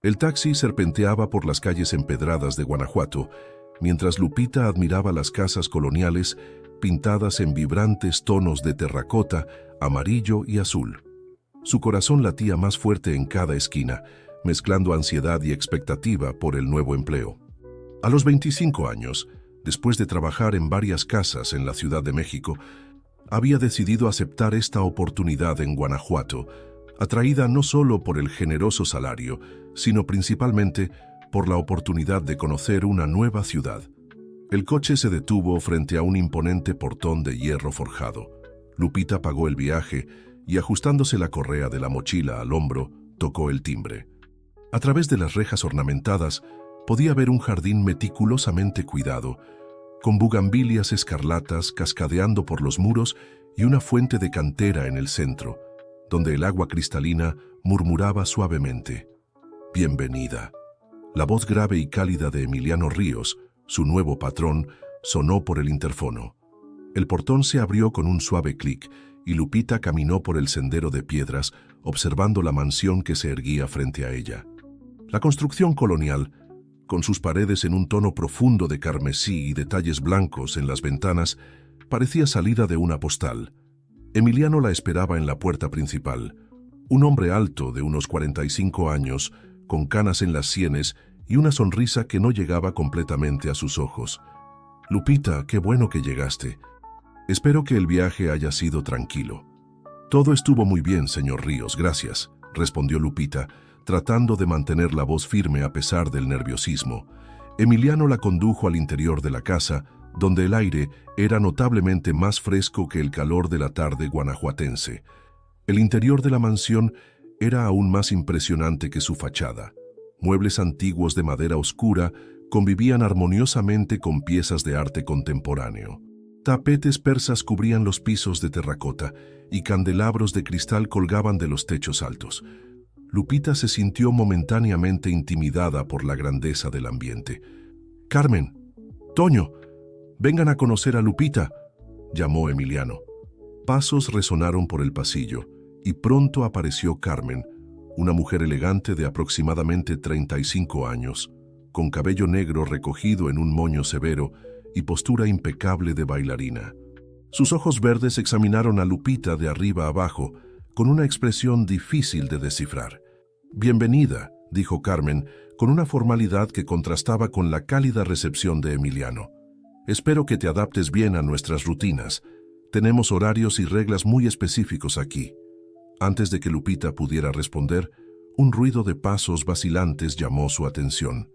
El taxi serpenteaba por las calles empedradas de Guanajuato, mientras Lupita admiraba las casas coloniales pintadas en vibrantes tonos de terracota, amarillo y azul. Su corazón latía más fuerte en cada esquina, mezclando ansiedad y expectativa por el nuevo empleo. A los 25 años, después de trabajar en varias casas en la Ciudad de México, había decidido aceptar esta oportunidad en Guanajuato, atraída no solo por el generoso salario, sino principalmente por la oportunidad de conocer una nueva ciudad. El coche se detuvo frente a un imponente portón de hierro forjado. Lupita pagó el viaje y, ajustándose la correa de la mochila al hombro, tocó el timbre. A través de las rejas ornamentadas, podía ver un jardín meticulosamente cuidado, con bugambilias escarlatas cascadeando por los muros y una fuente de cantera en el centro, donde el agua cristalina murmuraba suavemente. «Bienvenida». La voz grave y cálida de Emiliano Ríos, su nuevo patrón, sonó por el interfono. El portón se abrió con un suave clic y Lupita caminó por el sendero de piedras, observando la mansión que se erguía frente a ella. La construcción colonial, con sus paredes en un tono profundo de carmesí y detalles blancos en las ventanas, parecía salida de una postal. Emiliano la esperaba en la puerta principal, un hombre alto de unos 45 años, con canas en las sienes y una sonrisa que no llegaba completamente a sus ojos. «Lupita, qué bueno que llegaste. Espero que el viaje haya sido tranquilo». «Todo estuvo muy bien, señor Ríos, gracias», respondió Lupita, tratando de mantener la voz firme a pesar del nerviosismo. Emiliano la condujo al interior de la casa, donde el aire era notablemente más fresco que el calor de la tarde guanajuatense. El interior de la mansión era aún más impresionante que su fachada. Muebles antiguos de madera oscura convivían armoniosamente con piezas de arte contemporáneo. Tapetes persas cubrían los pisos de terracota y candelabros de cristal colgaban de los techos altos. Lupita se sintió momentáneamente intimidada por la grandeza del ambiente. «Carmen, Toño, vengan a conocer a Lupita», llamó Emiliano. Pasos resonaron por el pasillo y pronto apareció Carmen, una mujer elegante de aproximadamente 35 años, con cabello negro recogido en un moño severo y postura impecable de bailarina. Sus ojos verdes examinaron a Lupita de arriba a abajo, con una expresión difícil de descifrar. «Bienvenida», dijo Carmen, con una formalidad que contrastaba con la cálida recepción de Emiliano. «Espero que te adaptes bien a nuestras rutinas. Tenemos horarios y reglas muy específicos aquí». Antes de que Lupita pudiera responder, un ruido de pasos vacilantes llamó su atención.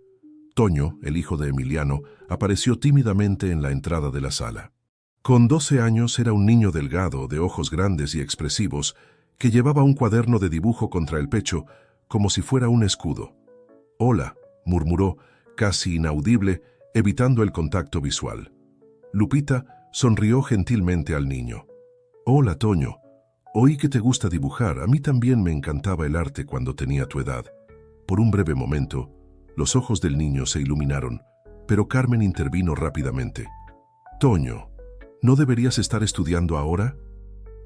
Toño, el hijo de Emiliano, apareció tímidamente en la entrada de la sala. Con 12 años era un niño delgado, de ojos grandes y expresivos, que llevaba un cuaderno de dibujo contra el pecho, como si fuera un escudo. «Hola», murmuró, casi inaudible, evitando el contacto visual. Lupita sonrió gentilmente al niño. «Hola, Toño. Oí que te gusta dibujar. A mí también me encantaba el arte cuando tenía tu edad». Por un breve momento, los ojos del niño se iluminaron, pero Carmen intervino rápidamente. «Toño, ¿no deberías estar estudiando ahora?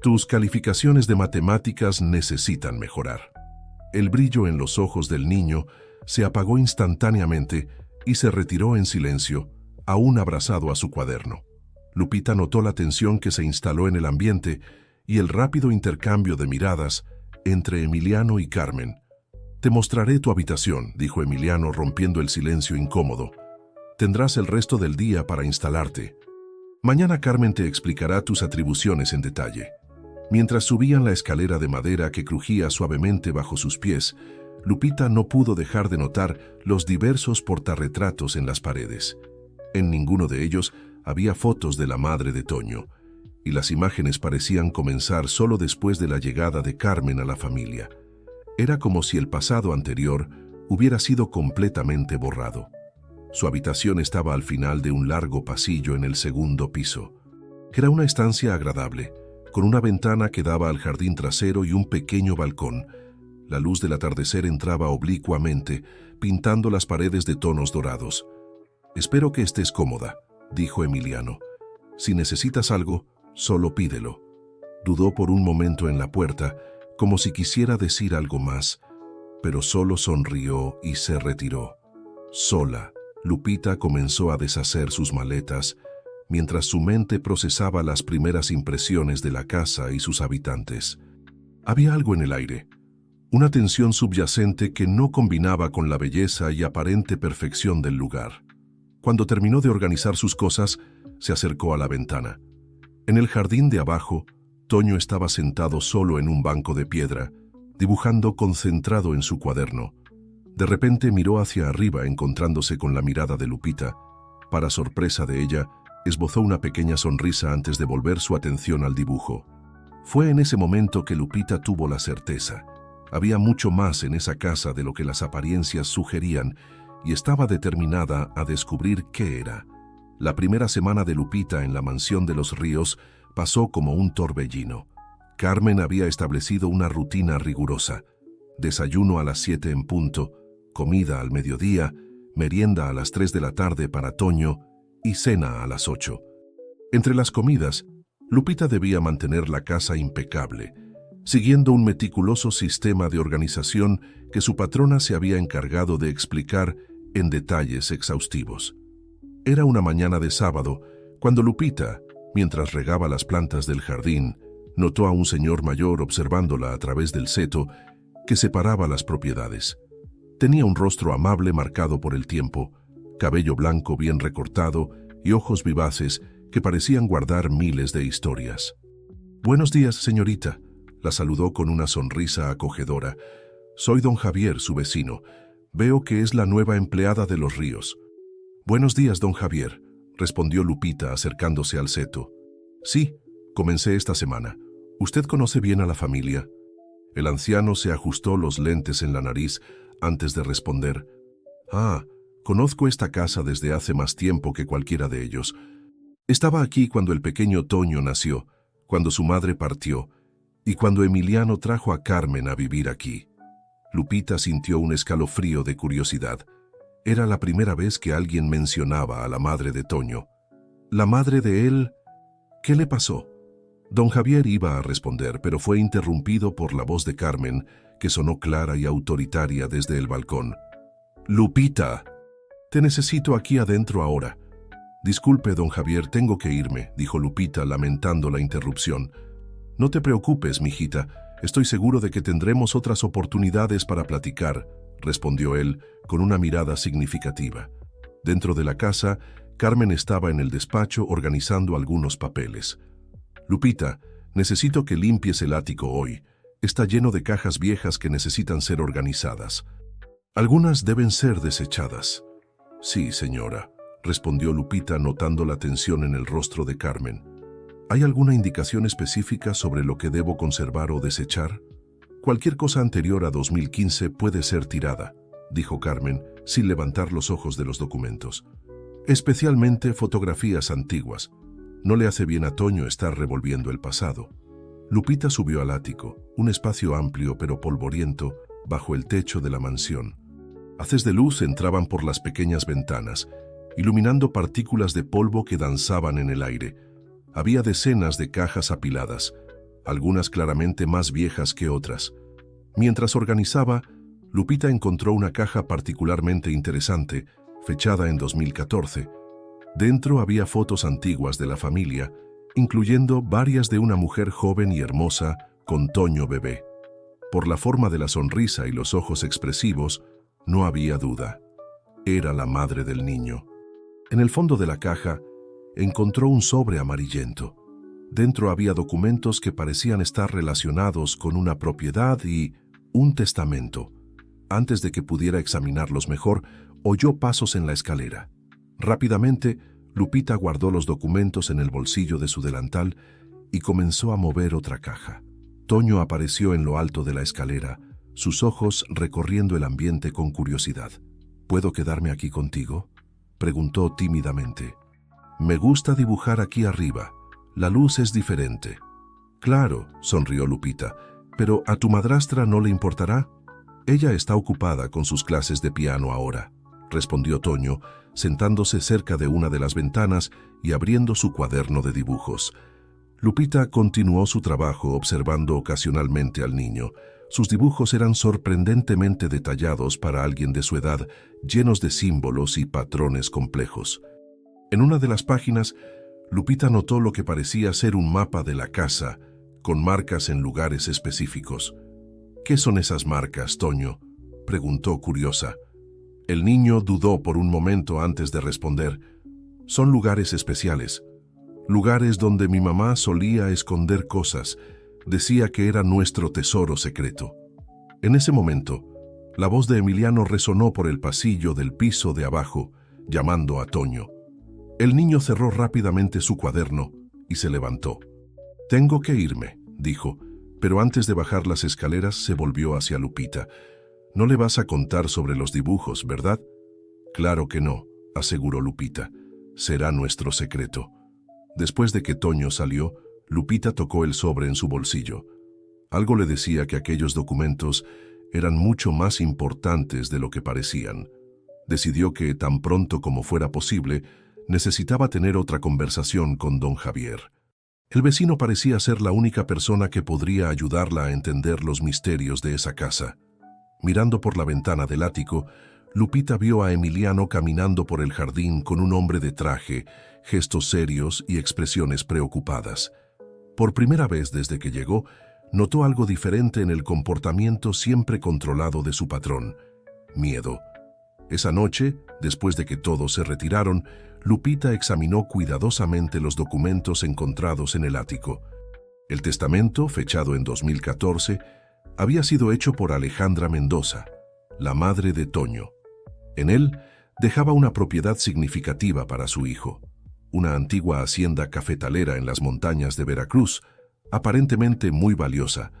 Tus calificaciones de matemáticas necesitan mejorar». El brillo en los ojos del niño se apagó instantáneamente y se retiró en silencio, aún abrazado a su cuaderno. Lupita notó la tensión que se instaló en el ambiente y el rápido intercambio de miradas entre Emiliano y Carmen. «Te mostraré tu habitación», dijo Emiliano, rompiendo el silencio incómodo. «Tendrás el resto del día para instalarte. Mañana Carmen te explicará tus atribuciones en detalle». Mientras subían la escalera de madera que crujía suavemente bajo sus pies, Lupita no pudo dejar de notar los diversos portarretratos en las paredes. En ninguno de ellos había fotos de la madre de Toño, y las imágenes parecían comenzar solo después de la llegada de Carmen a la familia. Era como si el pasado anterior hubiera sido completamente borrado. Su habitación estaba al final de un largo pasillo en el segundo piso. Era una estancia agradable, con una ventana que daba al jardín trasero y un pequeño balcón. La luz del atardecer entraba oblicuamente, pintando las paredes de tonos dorados. «Espero que estés cómoda», dijo Emiliano. «Si necesitas algo, solo pídelo». Dudó por un momento en la puerta, como si quisiera decir algo más, pero solo sonrió y se retiró. Sola, Lupita comenzó a deshacer sus maletas, mientras su mente procesaba las primeras impresiones de la casa y sus habitantes. Había algo en el aire, una tensión subyacente que no combinaba con la belleza y aparente perfección del lugar. Cuando terminó de organizar sus cosas, se acercó a la ventana. En el jardín de abajo, Toño estaba sentado solo en un banco de piedra, dibujando concentrado en su cuaderno. De repente miró hacia arriba encontrándose con la mirada de Lupita. Para sorpresa de ella, esbozó una pequeña sonrisa antes de volver su atención al dibujo. Fue en ese momento que Lupita tuvo la certeza. Había mucho más en esa casa de lo que las apariencias sugerían y estaba determinada a descubrir qué era. La primera semana de Lupita en la mansión de los Ríos pasó como un torbellino. Carmen había establecido una rutina rigurosa: desayuno a las 7 en punto, comida al mediodía, merienda a las 3 de la tarde para Toño y cena a las 8. Entre las comidas, Lupita debía mantener la casa impecable, siguiendo un meticuloso sistema de organización que su patrona se había encargado de explicar en detalles exhaustivos. Era una mañana de sábado cuando Lupita, mientras regaba las plantas del jardín, notó a un señor mayor observándola a través del seto que separaba las propiedades. Tenía un rostro amable marcado por el tiempo, cabello blanco bien recortado y ojos vivaces que parecían guardar miles de historias. «Buenos días, señorita», la saludó con una sonrisa acogedora. «Soy don Javier, su vecino. Veo que es la nueva empleada de los Ríos». «Buenos días, don Javier», respondió Lupita acercándose al seto. «Sí, comencé esta semana. ¿Usted conoce bien a la familia?» El anciano se ajustó los lentes en la nariz antes de responder. «Ah, conozco esta casa desde hace más tiempo que cualquiera de ellos. Estaba aquí cuando el pequeño Toño nació, cuando su madre partió y cuando Emiliano trajo a Carmen a vivir aquí». Lupita sintió un escalofrío de curiosidad. Era la primera vez que alguien mencionaba a la madre de Toño. «¿La madre de él? ¿Qué le pasó?». Don Javier iba a responder, pero fue interrumpido por la voz de Carmen, que sonó clara y autoritaria desde el balcón. «Lupita, te necesito aquí adentro ahora». «Disculpe, don Javier, tengo que irme», dijo Lupita, lamentando la interrupción. «No te preocupes, mijita, estoy seguro de que tendremos otras oportunidades para platicar», respondió él, con una mirada significativa. Dentro de la casa, Carmen estaba en el despacho organizando algunos papeles. «Lupita, necesito que limpies el ático hoy. Está lleno de cajas viejas que necesitan ser organizadas. Algunas deben ser desechadas». «Sí, señora», respondió Lupita notando la tensión en el rostro de Carmen. «¿Hay alguna indicación específica sobre lo que debo conservar o desechar?» «Cualquier cosa anterior a 2015 puede ser tirada», dijo Carmen, sin levantar los ojos de los documentos. «Especialmente fotografías antiguas. No le hace bien a Toño estar revolviendo el pasado». Lupita subió al ático, un espacio amplio pero polvoriento, bajo el techo de la mansión. Haces de luz entraban por las pequeñas ventanas, iluminando partículas de polvo que danzaban en el aire. Había decenas de cajas apiladas, algunas claramente más viejas que otras. Mientras organizaba, Lupita encontró una caja particularmente interesante, fechada en 2014. Dentro había fotos antiguas de la familia, incluyendo varias de una mujer joven y hermosa con Toño bebé. Por la forma de la sonrisa y los ojos expresivos, no había duda. Era la madre del niño. En el fondo de la caja, encontró un sobre amarillento. Dentro había documentos que parecían estar relacionados con una propiedad y un testamento. Antes de que pudiera examinarlos mejor, oyó pasos en la escalera. Rápidamente, Lupita guardó los documentos en el bolsillo de su delantal y comenzó a mover otra caja. Toño apareció en lo alto de la escalera, sus ojos recorriendo el ambiente con curiosidad. «¿Puedo quedarme aquí contigo?», preguntó tímidamente. «Me gusta dibujar aquí arriba. La luz es diferente». «Claro», sonrió Lupita, «pero ¿a tu madrastra no le importará?». «Ella está ocupada con sus clases de piano ahora», respondió Toño, sentándose cerca de una de las ventanas y abriendo su cuaderno de dibujos. Lupita continuó su trabajo observando ocasionalmente al niño, Sus dibujos eran sorprendentemente detallados para alguien de su edad, llenos de símbolos y patrones complejos. En una de las páginas, Lupita notó lo que parecía ser un mapa de la casa, con marcas en lugares específicos. «¿Qué son esas marcas, Toño?», preguntó curiosa. El niño dudó por un momento antes de responder. «Son lugares especiales, lugares donde mi mamá solía esconder cosas. Decía que era nuestro tesoro secreto». En ese momento, la voz de Emiliano resonó por el pasillo del piso de abajo, llamando a Toño. El niño cerró rápidamente su cuaderno y se levantó. «Tengo que irme», dijo, pero antes de bajar las escaleras se volvió hacia Lupita. «No le vas a contar sobre los dibujos, ¿verdad?». «Claro que no», aseguró Lupita. «Será nuestro secreto». Después de que Toño salió, Lupita tocó el sobre en su bolsillo. Algo le decía que aquellos documentos eran mucho más importantes de lo que parecían. Decidió que, tan pronto como fuera posible, necesitaba tener otra conversación con don Javier. El vecino parecía ser la única persona que podría ayudarla a entender los misterios de esa casa. Mirando por la ventana del ático, Lupita vio a Emiliano caminando por el jardín con un hombre de traje, gestos serios y expresiones preocupadas. Por primera vez desde que llegó, notó algo diferente en el comportamiento siempre controlado de su patrón: miedo. Esa noche, después de que todos se retiraron, Lupita examinó cuidadosamente los documentos encontrados en el ático. El testamento, fechado en 2014, había sido hecho por Alejandra Mendoza, la madre de Toño. En él dejaba una propiedad significativa para su hijo, una antigua hacienda cafetalera en las montañas de Veracruz, aparentemente muy valiosa,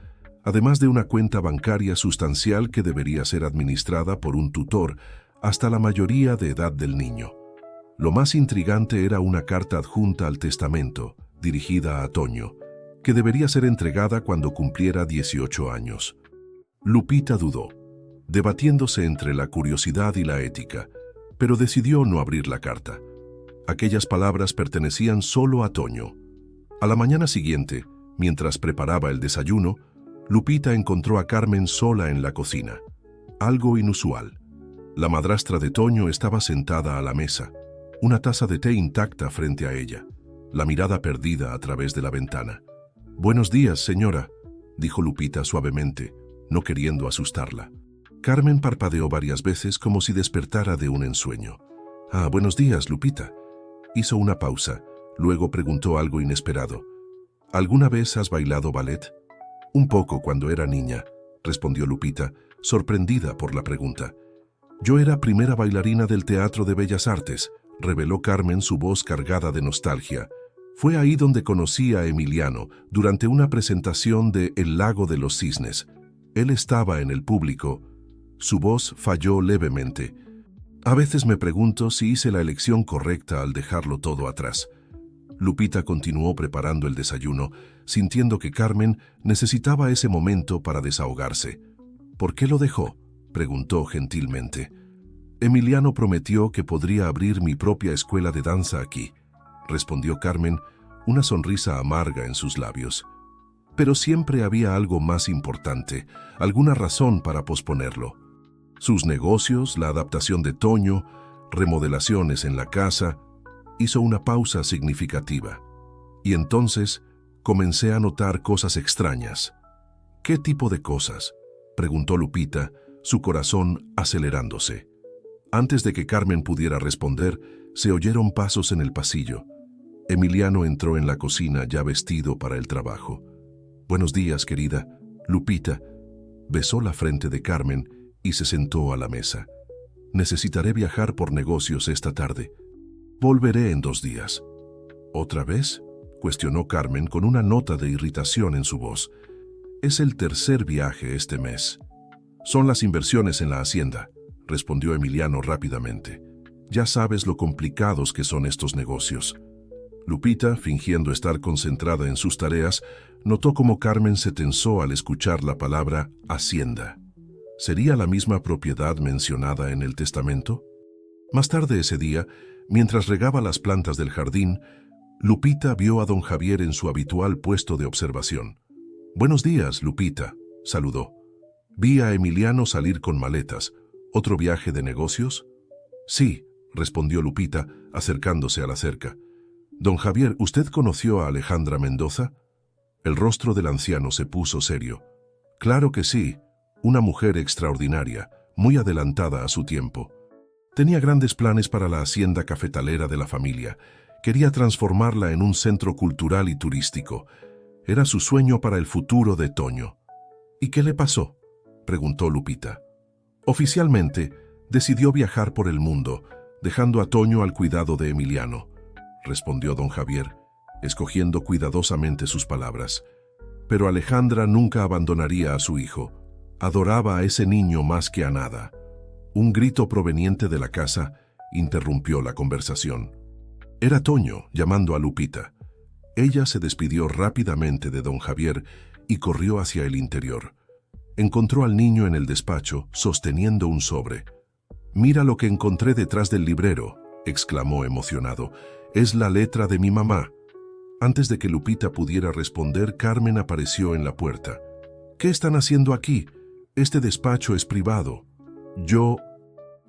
además de una cuenta bancaria sustancial que debería ser administrada por un tutor hasta la mayoría de edad del niño. Lo más intrigante era una carta adjunta al testamento, dirigida a Toño, que debería ser entregada cuando cumpliera 18 años. Lupita dudó, debatiéndose entre la curiosidad y la ética, pero decidió no abrir la carta. Aquellas palabras pertenecían solo a Toño. A la mañana siguiente, mientras preparaba el desayuno, Lupita encontró a Carmen sola en la cocina. Algo inusual. La madrastra de Toño estaba sentada a la mesa, una taza de té intacta frente a ella, la mirada perdida a través de la ventana. «Buenos días, señora», dijo Lupita suavemente, no queriendo asustarla. Carmen parpadeó varias veces como si despertara de un ensueño. «Ah, buenos días, Lupita». Hizo una pausa, luego preguntó algo inesperado. «¿Alguna vez has bailado ballet?» «Un poco cuando era niña», respondió Lupita, sorprendida por la pregunta. «Yo era primera bailarina del Teatro de Bellas Artes», reveló Carmen, su voz cargada de nostalgia. «Fue ahí donde conocí a Emiliano, durante una presentación de El Lago de los Cisnes. Él estaba en el público». Su voz falló levemente. «A veces me pregunto si hice la elección correcta al dejarlo todo atrás». Lupita continuó preparando el desayuno, sintiendo que Carmen necesitaba ese momento para desahogarse. «¿Por qué lo dejó?», preguntó gentilmente. «Emiliano prometió que podría abrir mi propia escuela de danza aquí», respondió Carmen, una sonrisa amarga en sus labios. Pero siempre había algo más importante, alguna razón para posponerlo. Sus negocios, la adaptación de Toño, remodelaciones en la casa. Hizo una pausa significativa. Y entonces comencé a notar cosas extrañas. «¿Qué tipo de cosas?», preguntó Lupita, su corazón acelerándose. Antes de que Carmen pudiera responder, se oyeron pasos en el pasillo. Emiliano entró en la cocina ya vestido para el trabajo. «Buenos días, querida». Lupita besó la frente de Carmen y se sentó a la mesa. «Necesitaré viajar por negocios esta tarde. Volveré en 2 días». «¿Otra vez?», cuestionó Carmen con una nota de irritación en su voz. «Es el tercer viaje este mes». «Son las inversiones en la hacienda», respondió Emiliano rápidamente. «Ya sabes lo complicados que son estos negocios». Lupita, fingiendo estar concentrada en sus tareas, notó cómo Carmen se tensó al escuchar la palabra hacienda. ¿Sería la misma propiedad mencionada en el testamento? Más tarde ese día, mientras regaba las plantas del jardín, Lupita vio a don Javier en su habitual puesto de observación. «Buenos días, Lupita», saludó. Vi a Emiliano salir con maletas. ¿Otro viaje de negocios? Sí, respondió Lupita, acercándose a la cerca. Don Javier, ¿usted conoció a Alejandra Mendoza? El rostro del anciano se puso serio. Claro que sí, una mujer extraordinaria, muy adelantada a su tiempo. Tenía grandes planes para la hacienda cafetalera de la familia. Quería transformarla en un centro cultural y turístico. Era su sueño para el futuro de Toño. ¿Y qué le pasó?, preguntó Lupita. Oficialmente, decidió viajar por el mundo, dejando a Toño al cuidado de Emiliano, respondió don Javier, escogiendo cuidadosamente sus palabras. Pero Alejandra nunca abandonaría a su hijo. Adoraba a ese niño más que a nada. Un grito proveniente de la casa interrumpió la conversación. Era Toño llamando a Lupita. Ella se despidió rápidamente de don Javier y corrió hacia el interior. Encontró al niño en el despacho, sosteniendo un sobre. «Mira lo que encontré detrás del librero», exclamó emocionado. «Es la letra de mi mamá». Antes de que Lupita pudiera responder, Carmen apareció en la puerta. «¿Qué están haciendo aquí? Este despacho es privado». «Yo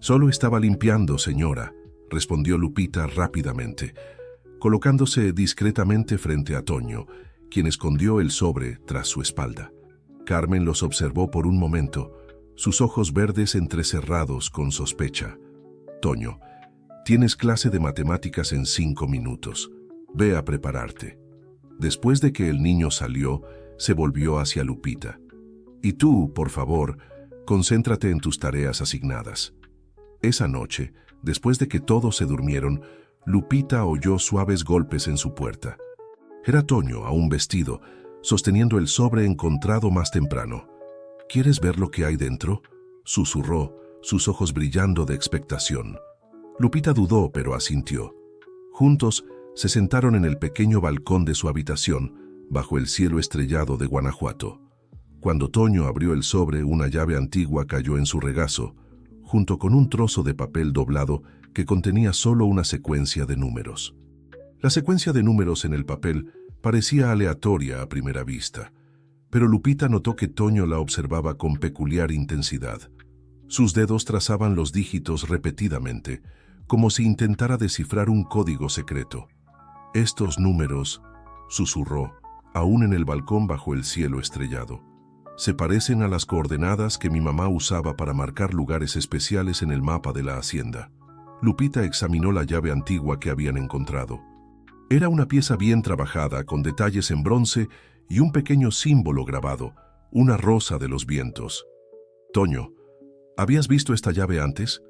solo estaba limpiando, señora», respondió Lupita rápidamente, colocándose discretamente frente a Toño, quien escondió el sobre tras su espalda. Carmen los observó por un momento, sus ojos verdes entrecerrados con sospecha. «Toño, tienes clase de matemáticas en 5 minutos. Ve a prepararte». Después de que el niño salió, se volvió hacia Lupita. «Y tú, por favor, concéntrate en tus tareas asignadas». Esa noche, después de que todos se durmieron, Lupita oyó suaves golpes en su puerta. Era Toño, aún vestido, sosteniendo el sobre encontrado más temprano. «¿Quieres ver lo que hay dentro?», susurró, sus ojos brillando de expectación. Lupita dudó, pero asintió. Juntos se sentaron en el pequeño balcón de su habitación, bajo el cielo estrellado de Guanajuato. Cuando Toño abrió el sobre, una llave antigua cayó en su regazo, junto con un trozo de papel doblado que contenía solo una secuencia de números. La secuencia de números en el papel parecía aleatoria a primera vista, pero Lupita notó que Toño la observaba con peculiar intensidad. Sus dedos trazaban los dígitos repetidamente, como si intentara descifrar un código secreto. «Estos números», susurró, aún en el balcón bajo el cielo estrellado, «se parecen a las coordenadas que mi mamá usaba para marcar lugares especiales en el mapa de la hacienda». Lupita examinó la llave antigua que habían encontrado. Era una pieza bien trabajada, con detalles en bronce y un pequeño símbolo grabado, una rosa de los vientos. «Toño, ¿habías visto esta llave antes?».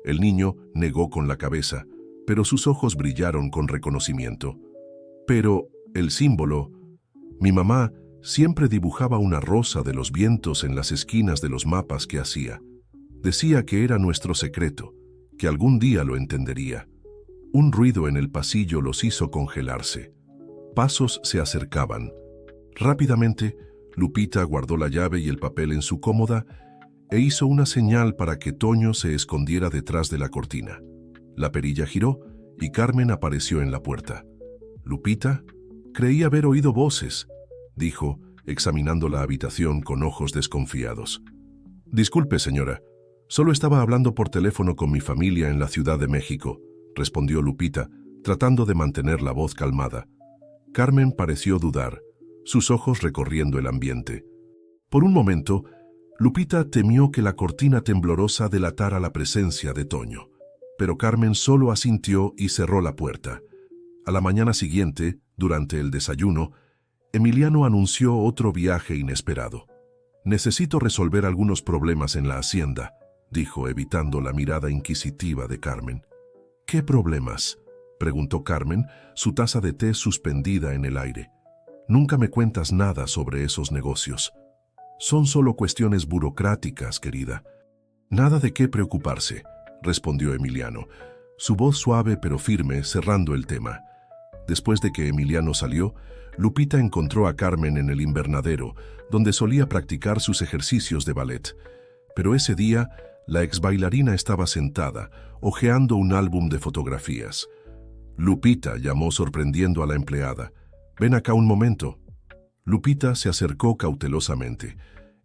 El niño negó con la cabeza, pero sus ojos brillaron con reconocimiento. «Pero el símbolo, mi mamá siempre dibujaba una rosa de los vientos en las esquinas de los mapas que hacía. Decía que era nuestro secreto, que algún día lo entendería». Un ruido en el pasillo los hizo congelarse. Pasos se acercaban. Rápidamente, Lupita guardó la llave y el papel en su cómoda e hizo una señal para que Toño se escondiera detrás de la cortina. La perilla giró y Carmen apareció en la puerta. «Lupita, creí haber oído voces», dijo, examinando la habitación con ojos desconfiados. «Disculpe, señora, solo estaba hablando por teléfono con mi familia en la Ciudad de México», respondió Lupita, tratando de mantener la voz calmada. Carmen pareció dudar, sus ojos recorriendo el ambiente. Por un momento, Lupita temió que la cortina temblorosa delatara la presencia de Toño, pero Carmen solo asintió y cerró la puerta. A la mañana siguiente, durante el desayuno, Emiliano anunció otro viaje inesperado. «Necesito resolver algunos problemas en la hacienda», dijo, evitando la mirada inquisitiva de Carmen. «¿Qué problemas?», preguntó Carmen, su taza de té suspendida en el aire. «Nunca me cuentas nada sobre esos negocios». «Son solo cuestiones burocráticas, querida». «Nada de qué preocuparse», respondió Emiliano, su voz suave pero firme, cerrando el tema. Después de que Emiliano salió, Lupita encontró a Carmen en el invernadero, donde solía practicar sus ejercicios de ballet. Pero ese día, la exbailarina estaba sentada, hojeando un álbum de fotografías. «Lupita», llamó sorprendiendo a la empleada. «Ven acá un momento». Lupita se acercó cautelosamente.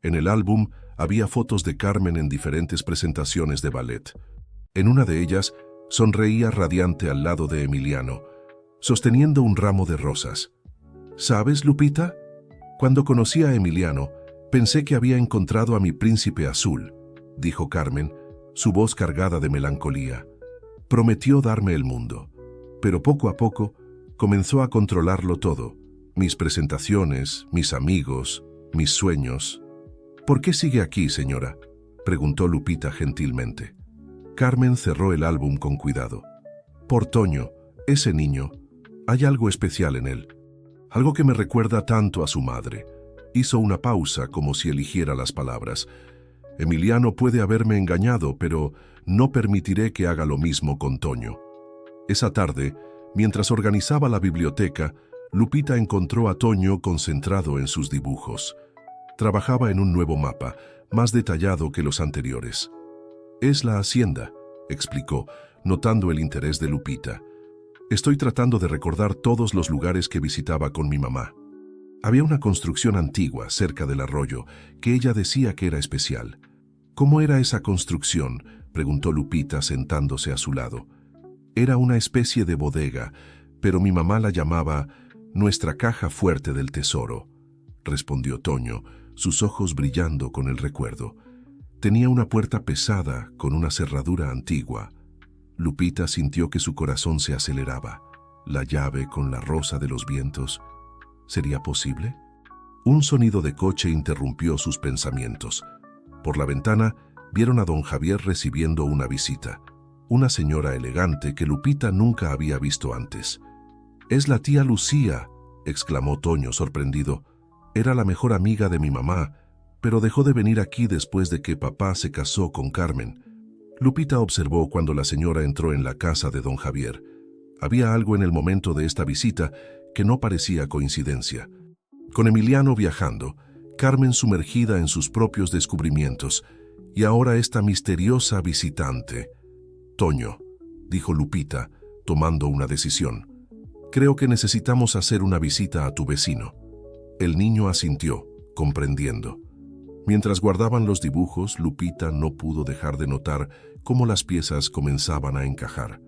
En el álbum había fotos de Carmen en diferentes presentaciones de ballet. En una de ellas, sonreía radiante al lado de Emiliano, sosteniendo un ramo de rosas. ¿Sabes, Lupita? Cuando conocí a Emiliano, pensé que había encontrado a mi príncipe azul, dijo Carmen, su voz cargada de melancolía. Prometió darme el mundo, pero poco a poco comenzó a controlarlo todo, mis presentaciones, mis amigos, mis sueños. ¿Por qué sigue aquí, señora?, preguntó Lupita gentilmente. Carmen cerró el álbum con cuidado. Por Toño, ese niño, hay algo especial en él, algo que me recuerda tanto a su madre. Hizo una pausa como si eligiera las palabras. Emiliano puede haberme engañado, pero no permitiré que haga lo mismo con Toño. Esa tarde, mientras organizaba la biblioteca, Lupita encontró a Toño concentrado en sus dibujos. Trabajaba en un nuevo mapa, más detallado que los anteriores. «Es la hacienda», explicó, notando el interés de Lupita. «Estoy tratando de recordar todos los lugares que visitaba con mi mamá». Había una construcción antigua cerca del arroyo que ella decía que era especial. «¿Cómo era esa construcción?», preguntó Lupita sentándose a su lado. «Era una especie de bodega, pero mi mamá la llamaba nuestra caja fuerte del tesoro», respondió Toño, sus ojos brillando con el recuerdo. Tenía una puerta pesada con una cerradura antigua. Lupita sintió que su corazón se aceleraba. La llave con la rosa de los vientos. ¿Sería posible? Un sonido de coche interrumpió sus pensamientos. Por la ventana vieron a don Javier recibiendo una visita. Una señora elegante que Lupita nunca había visto antes. «Es la tía Lucía», exclamó Toño sorprendido. «Era la mejor amiga de mi mamá, pero dejó de venir aquí después de que papá se casó con Carmen». Lupita observó cuando la señora entró en la casa de don Javier. Había algo en el momento de esta visita que no parecía coincidencia. Con Emiliano viajando, Carmen sumergida en sus propios descubrimientos, y ahora esta misteriosa visitante. «Toño», dijo Lupita, tomando una decisión. «Creo que necesitamos hacer una visita a tu vecino». El niño asintió, comprendiendo. Mientras guardaban los dibujos, Lupita no pudo dejar de notar cómo las piezas comenzaban a encajar.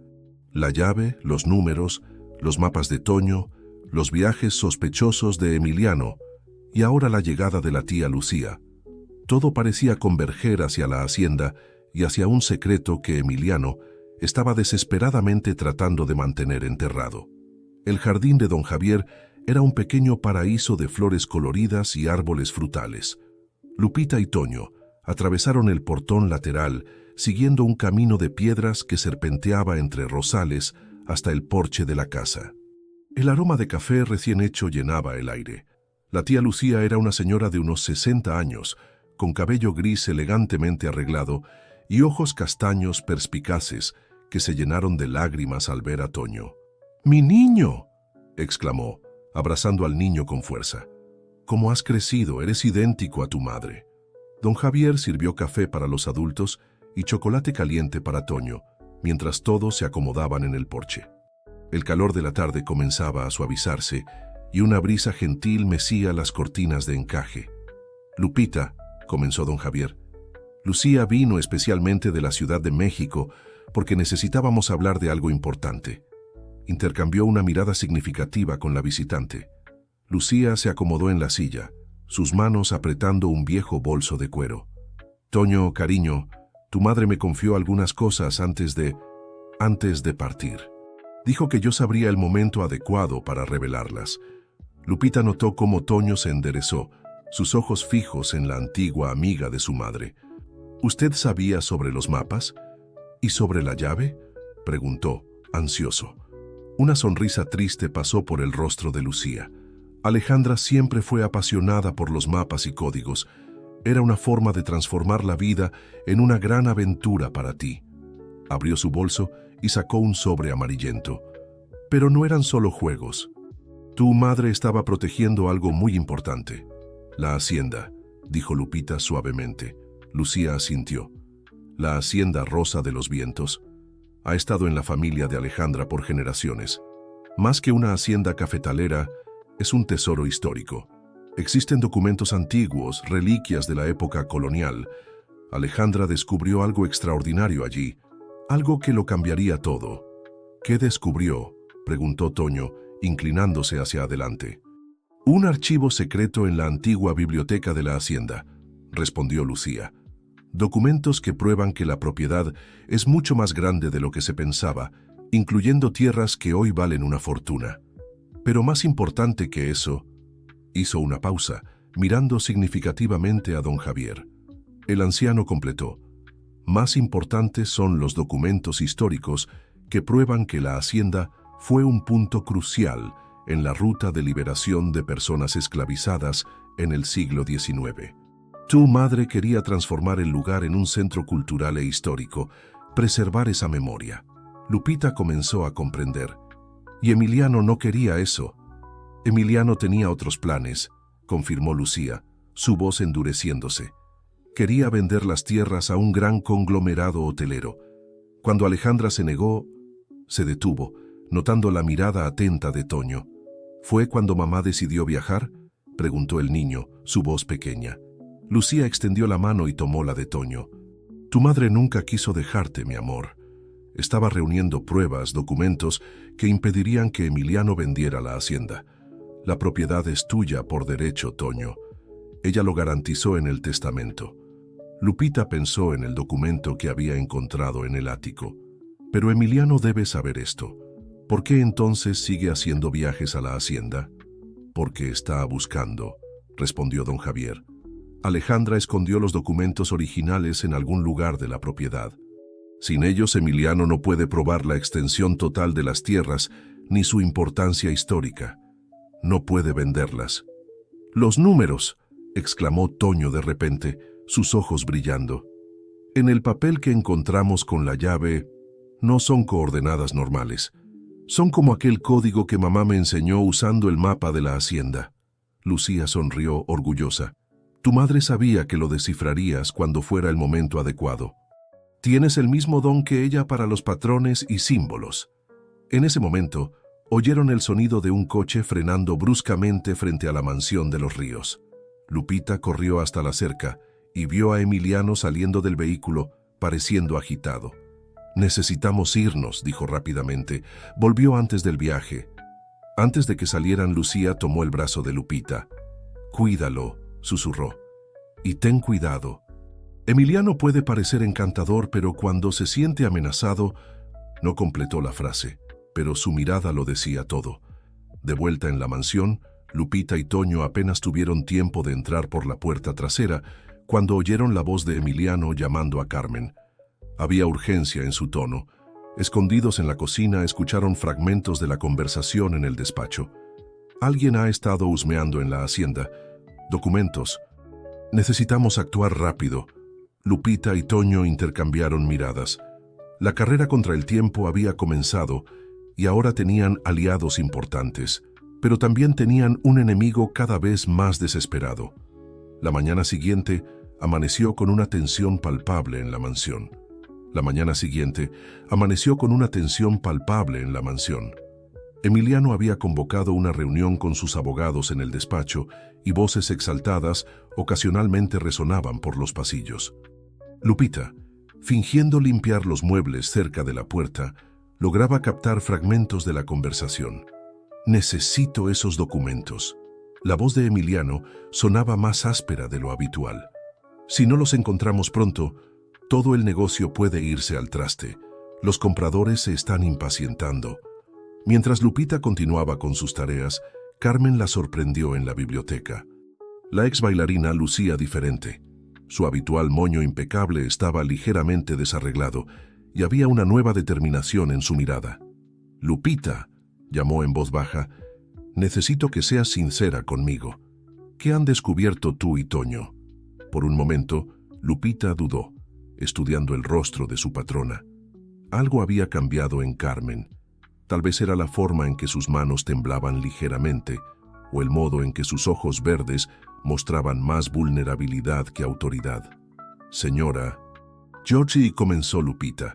La llave, los números, los mapas de Toño, los viajes sospechosos de Emiliano y ahora la llegada de la tía Lucía. Todo parecía converger hacia la hacienda y hacia un secreto que Emiliano estaba desesperadamente tratando de mantener enterrado. El jardín de don Javier era un pequeño paraíso de flores coloridas y árboles frutales. Lupita y Toño atravesaron el portón lateral, siguiendo un camino de piedras que serpenteaba entre rosales hasta el porche de la casa. El aroma de café recién hecho llenaba el aire. La tía Lucía era una señora de unos 60 años, con cabello gris elegantemente arreglado y ojos castaños perspicaces que se llenaron de lágrimas al ver a Toño. «¡Mi niño!», exclamó, abrazando al niño con fuerza. «¿Cómo has crecido? Eres idéntico a tu madre». Don Javier sirvió café para los adultos y chocolate caliente para Toño, mientras todos se acomodaban en el porche. El calor de la tarde comenzaba a suavizarse y una brisa gentil mecía las cortinas de encaje. «Lupita», comenzó don Javier, «Lucía vino especialmente de la Ciudad de México porque necesitábamos hablar de algo importante». Intercambió una mirada significativa con la visitante. Lucía se acomodó en la silla, sus manos apretando un viejo bolso de cuero. «Toño, cariño, tu madre me confió algunas cosas antes de partir. Dijo que yo sabría el momento adecuado para revelarlas». Lupita notó cómo Toño se enderezó, sus ojos fijos en la antigua amiga de su madre. «¿Usted sabía sobre los mapas? ¿Y sobre la llave?», preguntó, ansioso. Una sonrisa triste pasó por el rostro de Lucía. Alejandra siempre fue apasionada por los mapas y códigos. Era una forma de transformar la vida en una gran aventura para ti. Abrió su bolso y sacó un sobre amarillento. Pero no eran solo juegos. Tu madre estaba protegiendo algo muy importante. «La hacienda», dijo Lupita suavemente. Lucía asintió. «La hacienda Rosa de los Vientos ha estado en la familia de Alejandra por generaciones. Más que una hacienda cafetalera, es un tesoro histórico. Existen documentos antiguos, reliquias de la época colonial. Alejandra descubrió algo extraordinario allí, algo que lo cambiaría todo. ¿Qué descubrió?, preguntó Toño, inclinándose hacia adelante. Un archivo secreto en la antigua biblioteca de la hacienda, respondió Lucía. Documentos que prueban que la propiedad es mucho más grande de lo que se pensaba, incluyendo tierras que hoy valen una fortuna. Pero más importante que eso, hizo una pausa, mirando significativamente a don Javier. El anciano completó: más importantes son los documentos históricos que prueban que la hacienda fue un punto crucial en la ruta de liberación de personas esclavizadas en el siglo XIX. Tu madre quería transformar el lugar en un centro cultural e histórico, preservar esa memoria. Lupita comenzó a comprender. Y Emiliano no quería eso. Emiliano tenía otros planes, confirmó Lucía, su voz endureciéndose. Quería vender las tierras a un gran conglomerado hotelero. Cuando Alejandra se negó, se detuvo, notando la mirada atenta de Toño. ¿Fue cuando mamá decidió viajar?, preguntó el niño, su voz pequeña. Lucía extendió la mano y tomó la de Toño. Tu madre nunca quiso dejarte, mi amor. Estaba reuniendo pruebas, documentos que impedirían que Emiliano vendiera la hacienda. La propiedad es tuya por derecho, Toño. Ella lo garantizó en el testamento. Lupita pensó en el documento que había encontrado en el ático. Pero Emiliano debe saber esto. ¿Por qué entonces sigue haciendo viajes a la hacienda? Porque está buscando, respondió don Javier. Alejandra escondió los documentos originales en algún lugar de la propiedad. Sin ellos, Emiliano no puede probar la extensión total de las tierras ni su importancia histórica. No puede venderlas. «¡Los números!», exclamó Toño de repente, sus ojos brillando. «En el papel que encontramos con la llave, no son coordenadas normales. Son como aquel código que mamá me enseñó usando el mapa de la hacienda». Lucía sonrió orgullosa. Tu madre sabía que lo descifrarías cuando fuera el momento adecuado. Tienes el mismo don que ella para los patrones y símbolos. En ese momento, oyeron el sonido de un coche frenando bruscamente frente a la mansión de los Ríos. Lupita corrió hasta la cerca y vio a Emiliano saliendo del vehículo, pareciendo agitado. «Necesitamos irnos», dijo rápidamente. Volvió antes del viaje. Antes de que salieran, Lucía tomó el brazo de Lupita. «Cuídalo», susurró. «Y ten cuidado. Emiliano puede parecer encantador, pero cuando se siente amenazado…» No completó la frase, pero su mirada lo decía todo. De vuelta en la mansión, Lupita y Toño apenas tuvieron tiempo de entrar por la puerta trasera cuando oyeron la voz de Emiliano llamando a Carmen. Había urgencia en su tono. Escondidos en la cocina, escucharon fragmentos de la conversación en el despacho. «Alguien ha estado husmeando en la hacienda. Documentos. Necesitamos actuar rápido». Lupita y Toño intercambiaron miradas. La carrera contra el tiempo había comenzado y ahora tenían aliados importantes, pero también tenían un enemigo cada vez más desesperado. La mañana siguiente amaneció con una tensión palpable en la mansión. Emiliano había convocado una reunión con sus abogados en el despacho y voces exaltadas ocasionalmente resonaban por los pasillos. Lupita, fingiendo limpiar los muebles cerca de la puerta, lograba captar fragmentos de la conversación. «Necesito esos documentos». La voz de Emiliano sonaba más áspera de lo habitual. «Si no los encontramos pronto, todo el negocio puede irse al traste. Los compradores se están impacientando». Mientras Lupita continuaba con sus tareas, Carmen la sorprendió en la biblioteca. La ex bailarina lucía diferente. Su habitual moño impecable estaba ligeramente desarreglado y había una nueva determinación en su mirada. «Lupita», llamó en voz baja, «necesito que seas sincera conmigo. ¿Qué han descubierto tú y Toño?» Por un momento, Lupita dudó, estudiando el rostro de su patrona. Algo había cambiado en Carmen. Tal vez era la forma en que sus manos temblaban ligeramente, o el modo en que sus ojos verdes mostraban más vulnerabilidad que autoridad. «Señora…» «Georgie», comenzó Lupita.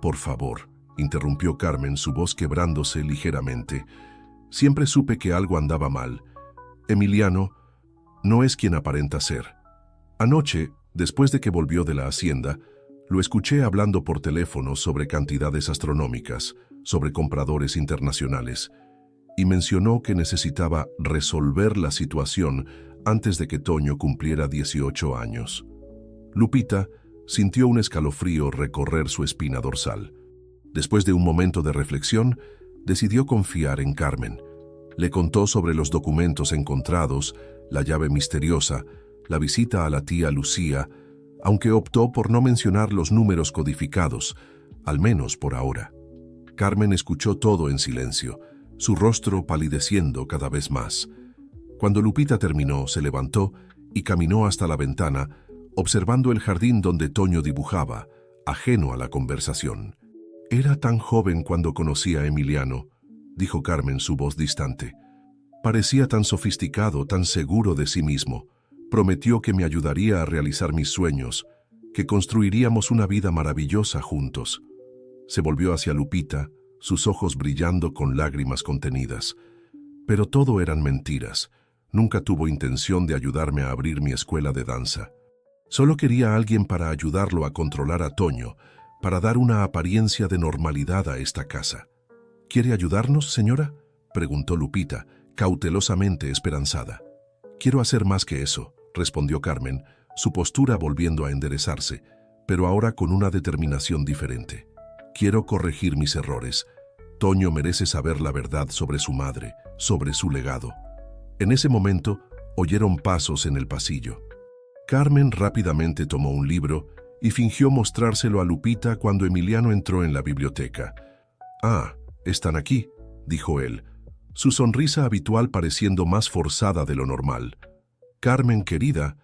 «Por favor», interrumpió Carmen, su voz quebrándose ligeramente. «Siempre supe que algo andaba mal. Emiliano, No es quien aparenta ser. Anoche, después de que volvió de la hacienda, lo escuché hablando por teléfono sobre cantidades astronómicas, sobre compradores internacionales, y mencionó que necesitaba resolver la situación antes de que Toño cumpliera 18 años. Lupita sintió un escalofrío recorrer su espina dorsal. Después de un momento de reflexión, decidió confiar en Carmen. Le contó sobre los documentos encontrados, la llave misteriosa, la visita a la tía Lucía, aunque optó por no mencionar los números codificados, al menos por ahora. Carmen escuchó todo en silencio, su rostro palideciendo cada vez más. Cuando Lupita terminó, se levantó y caminó hasta la ventana, observando el jardín donde Toño dibujaba, ajeno a la conversación. «Era tan joven cuando conocí a Emiliano», dijo Carmen, su voz distante. «Parecía tan sofisticado, tan seguro de sí mismo. Prometió que me ayudaría a realizar mis sueños, que construiríamos una vida maravillosa juntos». Se volvió hacia Lupita, sus ojos brillando con lágrimas contenidas. Pero todo eran mentiras. Nunca tuvo intención de ayudarme a abrir mi escuela de danza. Solo quería a alguien para ayudarlo a controlar a Toño, para dar una apariencia de normalidad a esta casa. «¿Quiere ayudarnos, señora?», preguntó Lupita, cautelosamente esperanzada. «Quiero hacer más que eso», respondió Carmen, su postura volviendo a enderezarse, pero ahora con una determinación diferente. «Quiero corregir mis errores. Toño merece saber la verdad sobre su madre, sobre su legado». En ese momento, oyeron pasos en el pasillo. Carmen rápidamente tomó un libro y fingió mostrárselo a Lupita cuando Emiliano entró en la biblioteca. «Ah, están aquí», dijo él, su sonrisa habitual pareciendo más forzada de lo normal. «Carmen, querida,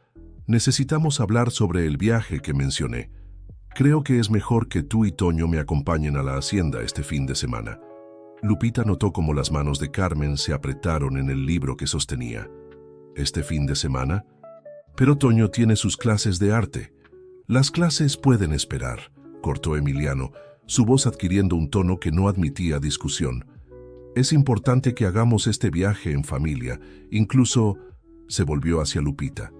necesitamos hablar sobre el viaje que mencioné. Creo que es mejor que tú y Toño me acompañen a la hacienda este fin de semana». Lupita notó cómo las manos de Carmen se apretaron en el libro que sostenía. «¿Este fin de semana? Pero Toño tiene sus clases de arte». «Las clases pueden esperar», cortó Emiliano, su voz adquiriendo un tono que no admitía discusión. «Es importante que hagamos este viaje en familia, incluso…» Se volvió hacia Lupita.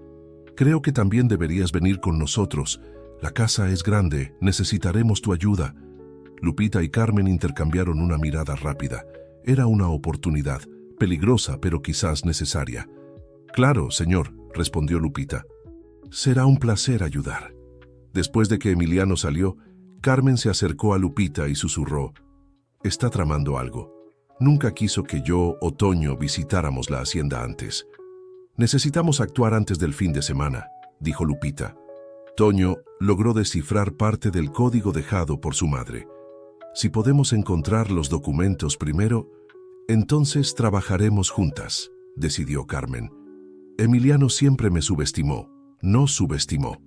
«Creo que también deberías venir con nosotros. La casa es grande, necesitaremos tu ayuda». Lupita y Carmen intercambiaron una mirada rápida. Era una oportunidad, peligrosa pero quizás necesaria. «Claro, señor», respondió Lupita. «Será un placer ayudar». Después de que Emiliano salió, Carmen se acercó a Lupita y susurró: «Está tramando algo. Nunca quiso que yo o Toño visitáramos la hacienda antes». «Necesitamos actuar antes del fin de semana», dijo Lupita. Toño logró descifrar parte del código dejado por su madre. «Si podemos encontrar los documentos primero, entonces trabajaremos juntas», decidió Carmen. «Emiliano siempre me subestimó, no subestimó.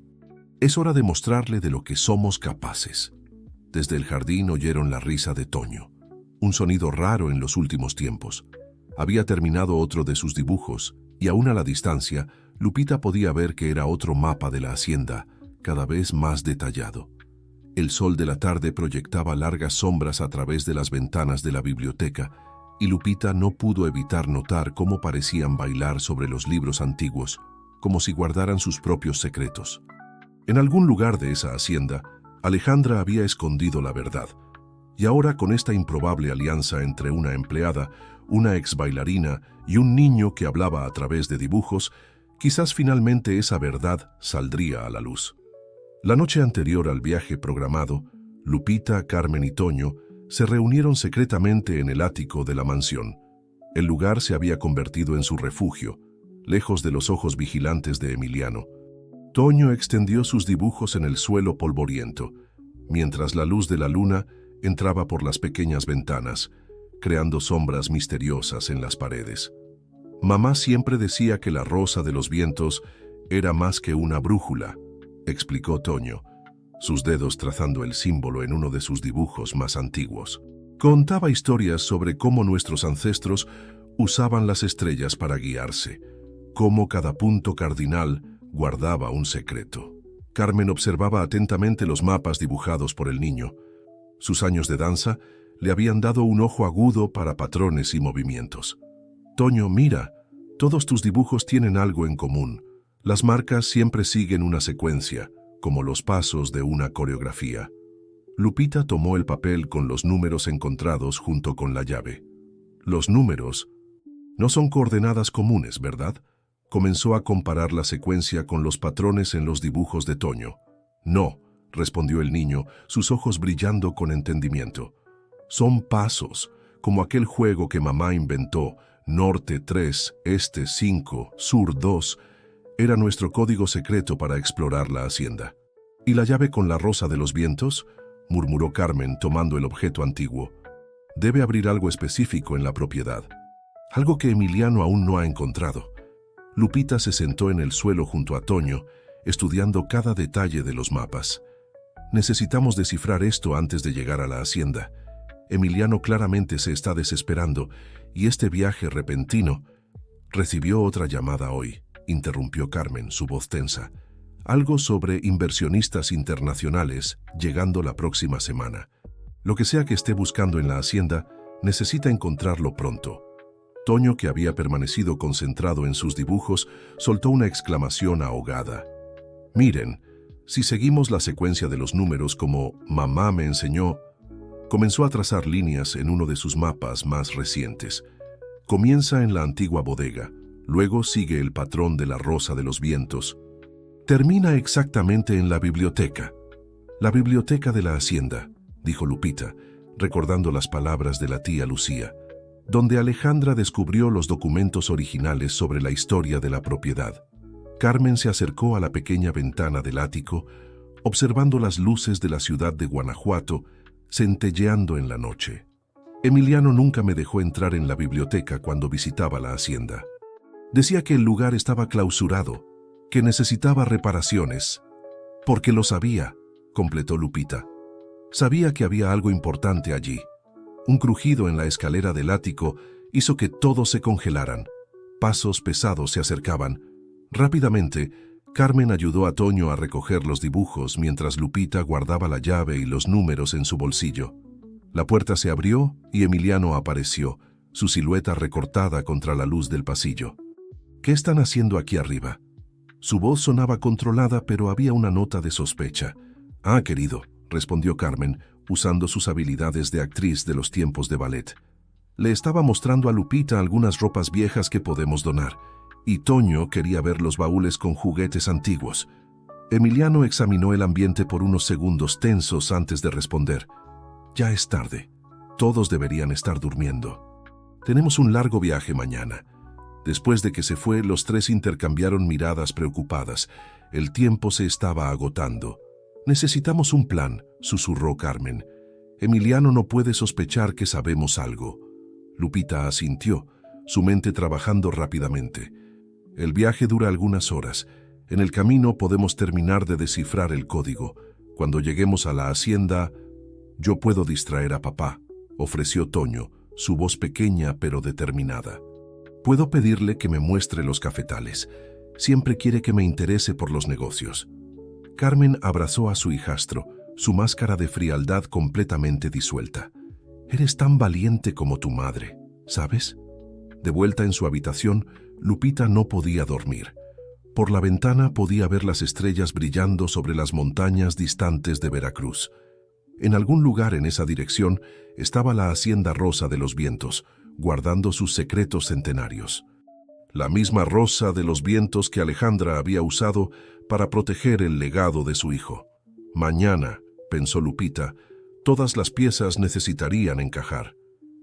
Es hora de mostrarle de lo que somos capaces». Desde el jardín oyeron la risa de Toño, un sonido raro en los últimos tiempos. Había terminado otro de sus dibujos, y aún a la distancia, Lupita podía ver que era otro mapa de la hacienda, cada vez más detallado. El sol de la tarde proyectaba largas sombras a través de las ventanas de la biblioteca, y Lupita no pudo evitar notar cómo parecían bailar sobre los libros antiguos, como si guardaran sus propios secretos. En algún lugar de esa hacienda, Alejandra había escondido la verdad, y ahora con esta improbable alianza entre una empleada, una ex bailarina y un niño que hablaba a través de dibujos, quizás finalmente esa verdad saldría a la luz. La noche anterior al viaje programado, Lupita, Carmen y Toño se reunieron secretamente en el ático de la mansión. El lugar se había convertido en su refugio, lejos de los ojos vigilantes de Emiliano. Toño extendió sus dibujos en el suelo polvoriento, mientras la luz de la luna entraba por las pequeñas ventanas, creando sombras misteriosas en las paredes. «Mamá siempre decía que la rosa de los vientos era más que una brújula», explicó Toño, sus dedos trazando el símbolo en uno de sus dibujos más antiguos. Contaba historias sobre cómo nuestros ancestros usaban las estrellas para guiarse, cómo cada punto cardinal guardaba un secreto. Carmen observaba atentamente los mapas dibujados por el niño. Sus años de danza le habían dado un ojo agudo para patrones y movimientos. «Toño, mira», Todos tus dibujos tienen algo en común. Las marcas siempre siguen una secuencia, como los pasos de una coreografía. Lupita tomó el papel con los números encontrados junto con la llave. Los números no son coordenadas comunes, ¿verdad? Comenzó a comparar la secuencia con los patrones en los dibujos de Toño. No, respondió el niño, sus ojos brillando con entendimiento. Son pasos, como aquel juego que mamá inventó, norte 3, este 5, sur 2, era nuestro código secreto para explorar la hacienda. ¿Y la llave con la rosa de los vientos?, murmuró Carmen tomando el objeto antiguo. Debe abrir algo específico en la propiedad, algo que Emiliano aún no ha encontrado. Lupita se sentó en el suelo junto a Toño, estudiando cada detalle de los mapas. Necesitamos descifrar esto antes de llegar a la hacienda. Emiliano claramente se está desesperando, y este viaje repentino... Recibió otra llamada hoy, interrumpió Carmen, su voz tensa. Algo sobre inversionistas internacionales llegando la próxima semana. Lo que sea que esté buscando en la hacienda, necesita encontrarlo pronto. Toño, que había permanecido concentrado en sus dibujos, soltó una exclamación ahogada. Miren, si seguimos la secuencia de los números como mamá me enseñó, comenzó a trazar líneas en uno de sus mapas más recientes. Comienza en la antigua bodega, luego sigue el patrón de la rosa de los vientos. Termina exactamente en la biblioteca de la hacienda, dijo Lupita, recordando las palabras de la tía Lucía, donde Alejandra descubrió los documentos originales sobre la historia de la propiedad. Carmen se acercó a la pequeña ventana del ático, observando las luces de la ciudad de Guanajuato centelleando en la noche. Emiliano nunca me dejó entrar en la biblioteca cuando visitaba la hacienda. Decía que el lugar estaba clausurado, que necesitaba reparaciones. Porque lo sabía, completó Lupita. Sabía que había algo importante allí. Un crujido en la escalera del ático hizo que todos se congelaran. Pasos pesados se acercaban. Rápidamente, Carmen ayudó a Toño a recoger los dibujos mientras Lupita guardaba la llave y los números en su bolsillo. La puerta se abrió y Emiliano apareció, su silueta recortada contra la luz del pasillo. ¿Qué están haciendo aquí arriba? Su voz sonaba controlada, pero había una nota de sospecha. Ah, querido, respondió Carmen, usando sus habilidades de actriz de los tiempos de ballet. Le estaba mostrando a Lupita algunas ropas viejas que podemos donar, y Toño quería ver los baúles con juguetes antiguos. Emiliano examinó el ambiente por unos segundos tensos antes de responder. Ya es tarde. Todos deberían estar durmiendo. Tenemos un largo viaje mañana. Después de que se fue, los tres intercambiaron miradas preocupadas. El tiempo se estaba agotando. Necesitamos un plan, susurró Carmen. Emiliano no puede sospechar que sabemos algo. Lupita asintió, su mente trabajando rápidamente. El viaje dura algunas horas. En el camino podemos terminar de descifrar el código. Cuando lleguemos a la hacienda, yo puedo distraer a papá, ofreció Toño, su voz pequeña pero determinada. Puedo pedirle que me muestre los cafetales. Siempre quiere que me interese por los negocios. Carmen abrazó a su hijastro, su máscara de frialdad completamente disuelta. Eres tan valiente como tu madre, ¿sabes? De vuelta en su habitación, Lupita no podía dormir. Por la ventana podía ver las estrellas brillando sobre las montañas distantes de Veracruz. En algún lugar en esa dirección estaba la hacienda rosa de los vientos, guardando sus secretos centenarios. La misma rosa de los vientos que Alejandra había usado para proteger el legado de su hijo. Mañana, pensó Lupita, todas las piezas necesitarían encajar.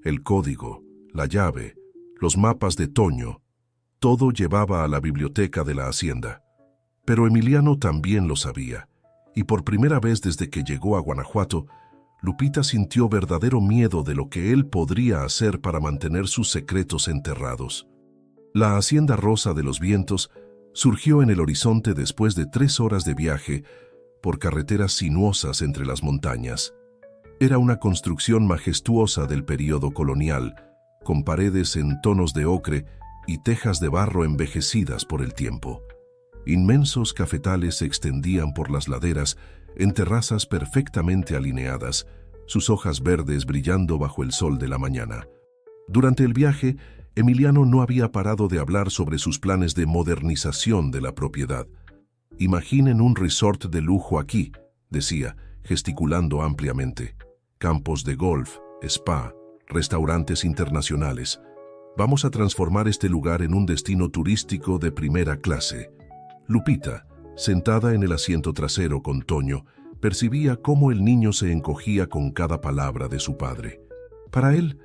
El código, la llave, los mapas de Toño, todo llevaba a la biblioteca de la hacienda. Pero Emiliano también lo sabía, y por primera vez desde que llegó a Guanajuato, Lupita sintió verdadero miedo de lo que él podría hacer para mantener sus secretos enterrados. La hacienda rosa de los vientos surgió en el horizonte después de 3 horas de viaje por carreteras sinuosas entre las montañas. Era una construcción majestuosa del período colonial, con paredes en tonos de ocre y tejas de barro envejecidas por el tiempo. Inmensos cafetales se extendían por las laderas en terrazas perfectamente alineadas, sus hojas verdes brillando bajo el sol de la mañana. Durante el viaje, Emiliano no había parado de hablar sobre sus planes de modernización de la propiedad. «Imaginen un resort de lujo aquí», decía, gesticulando ampliamente. «Campos de golf, spa, restaurantes internacionales. Vamos a transformar este lugar en un destino turístico de primera clase». Lupita, sentada en el asiento trasero con Toño, percibía cómo el niño se encogía con cada palabra de su padre. Para él,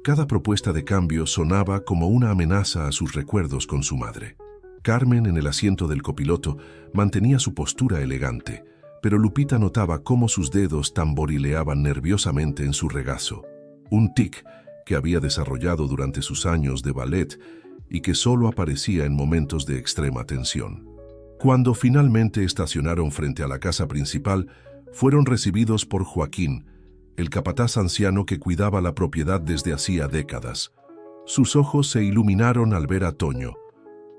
cada propuesta de cambio sonaba como una amenaza a sus recuerdos con su madre. Carmen, en el asiento del copiloto, mantenía su postura elegante, pero Lupita notaba cómo sus dedos tamborileaban nerviosamente en su regazo. Un tic que había desarrollado durante sus años de ballet y que solo aparecía en momentos de extrema tensión. Cuando finalmente estacionaron frente a la casa principal, fueron recibidos por Joaquín, el capataz anciano que cuidaba la propiedad desde hacía décadas. Sus ojos se iluminaron al ver a Toño.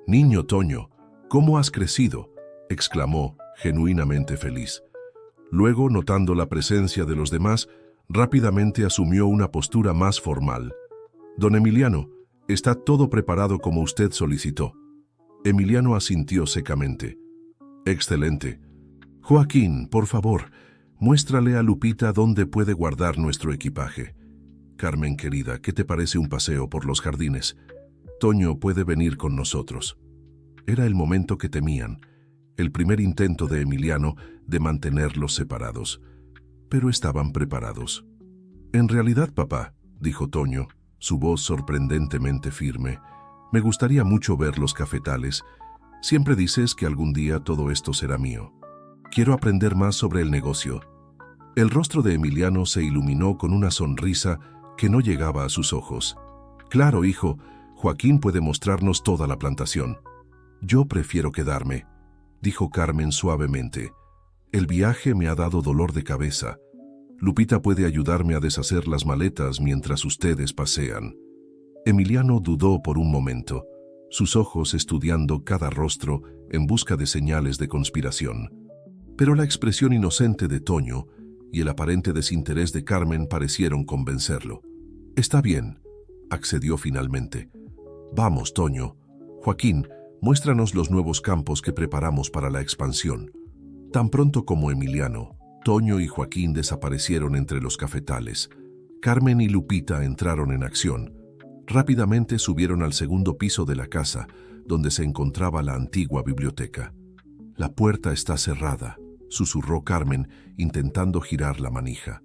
«Niño Toño, ¿cómo has crecido?», exclamó, genuinamente feliz. Luego, notando la presencia de los demás, rápidamente asumió una postura más formal. «Don Emiliano, está todo preparado como usted solicitó». Emiliano asintió secamente. «Excelente. Joaquín, por favor, muéstrale a Lupita dónde puede guardar nuestro equipaje. Carmen, querida, ¿qué te parece un paseo por los jardines? Toño puede venir con nosotros». Era el momento que temían, el primer intento de Emiliano de mantenerlos separados. Pero estaban preparados. «En realidad, papá», dijo Toño, su voz sorprendentemente firme, «me gustaría mucho ver los cafetales. Siempre dices que algún día todo esto será mío. Quiero aprender más sobre el negocio». El rostro de Emiliano se iluminó con una sonrisa que no llegaba a sus ojos. «Claro, hijo, Joaquín puede mostrarnos toda la plantación». «Yo prefiero quedarme», dijo Carmen suavemente. «El viaje me ha dado dolor de cabeza. Lupita puede ayudarme a deshacer las maletas mientras ustedes pasean». Emiliano dudó por un momento, sus ojos estudiando cada rostro en busca de señales de conspiración. Pero la expresión inocente de Toño y el aparente desinterés de Carmen parecieron convencerlo. «Está bien», accedió finalmente. «Vamos, Toño. Joaquín, muéstranos los nuevos campos que preparamos para la expansión». Tan pronto como Emiliano, Toño y Joaquín desaparecieron entre los cafetales. Carmen y Lupita entraron en acción. Rápidamente subieron al segundo piso de la casa, donde se encontraba la antigua biblioteca. «La puerta está cerrada», susurró Carmen, intentando girar la manija.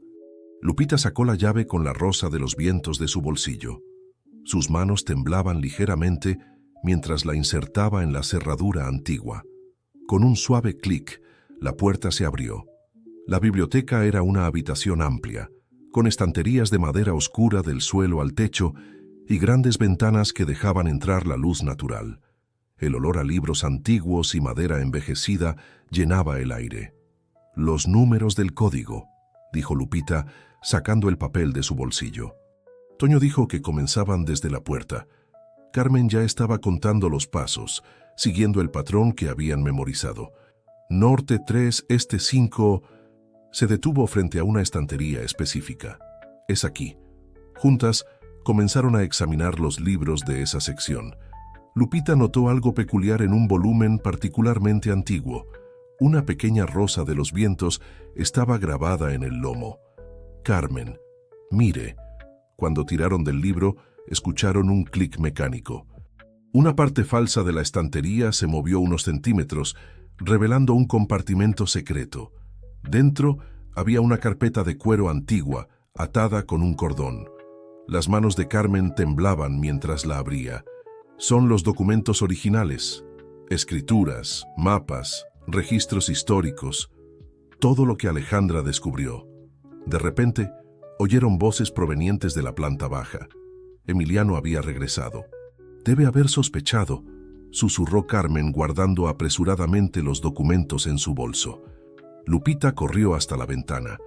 Lupita sacó la llave con la rosa de los vientos de su bolsillo. Sus manos temblaban ligeramente mientras la insertaba en la cerradura antigua. Con un suave clic, la puerta se abrió. La biblioteca era una habitación amplia, con estanterías de madera oscura del suelo al techo y grandes ventanas que dejaban entrar la luz natural. El olor a libros antiguos y madera envejecida llenaba el aire. «Los números del código», dijo Lupita, sacando el papel de su bolsillo. Toño dijo que comenzaban desde la puerta. Carmen ya estaba contando los pasos, siguiendo el patrón que habían memorizado. «Norte 3, este 5... Se detuvo frente a una estantería específica. «Es aquí». Juntas, comenzaron a examinar los libros de esa sección. Lupita notó algo peculiar en un volumen particularmente antiguo. Una pequeña rosa de los vientos estaba grabada en el lomo. «Carmen, mire». Cuando tiraron del libro, escucharon un clic mecánico. Una parte falsa de la estantería se movió unos centímetros, revelando un compartimento secreto. Dentro había una carpeta de cuero antigua, atada con un cordón. Las manos de Carmen temblaban mientras la abría. «Son los documentos originales. Escrituras, mapas, registros históricos. Todo lo que Alejandra descubrió». De repente, oyeron voces provenientes de la planta baja. Emiliano había regresado. «Debe haber sospechado», susurró Carmen, guardando apresuradamente los documentos en su bolso. Lupita corrió hasta la ventana.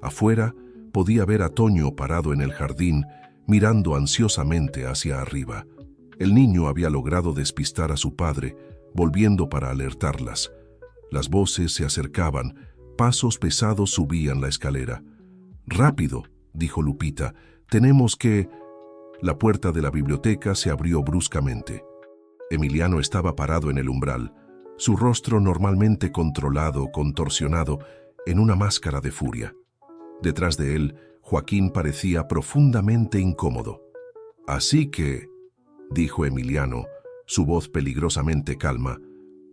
Afuera, podía ver a Toño parado en el jardín, mirando ansiosamente hacia arriba. El niño había logrado despistar a su padre, volviendo para alertarlas. Las voces se acercaban, pasos pesados subían la escalera. «Rápido», dijo Lupita, «tenemos que...» La puerta de la biblioteca se abrió bruscamente. Emiliano estaba parado en el umbral, su rostro normalmente controlado, contorsionado, en una máscara de furia. Detrás de él, Joaquín parecía profundamente incómodo. «Así que», dijo Emiliano, su voz peligrosamente calma,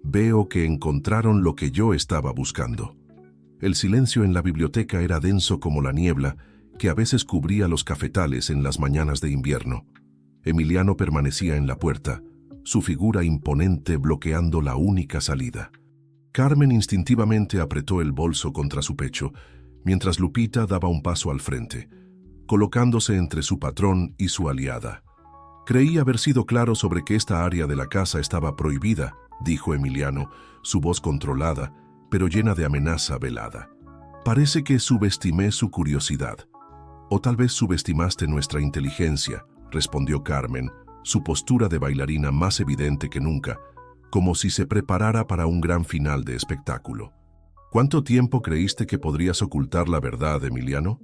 «veo que encontraron lo que yo estaba buscando». El silencio en la biblioteca era denso como la niebla que a veces cubría los cafetales en las mañanas de invierno. Emiliano permanecía en la puerta, su figura imponente bloqueando la única salida. Carmen instintivamente apretó el bolso contra su pecho, mientras Lupita daba un paso al frente, colocándose entre su patrón y su aliada. «Creí haber sido claro sobre que esta área de la casa estaba prohibida», dijo Emiliano, su voz controlada, pero llena de amenaza velada. «Parece que subestimé su curiosidad. O tal vez subestimaste nuestra inteligencia», respondió Carmen, su postura de bailarina más evidente que nunca, como si se preparara para un gran final de espectáculo. «¿Cuánto tiempo creíste que podrías ocultar la verdad, Emiliano?»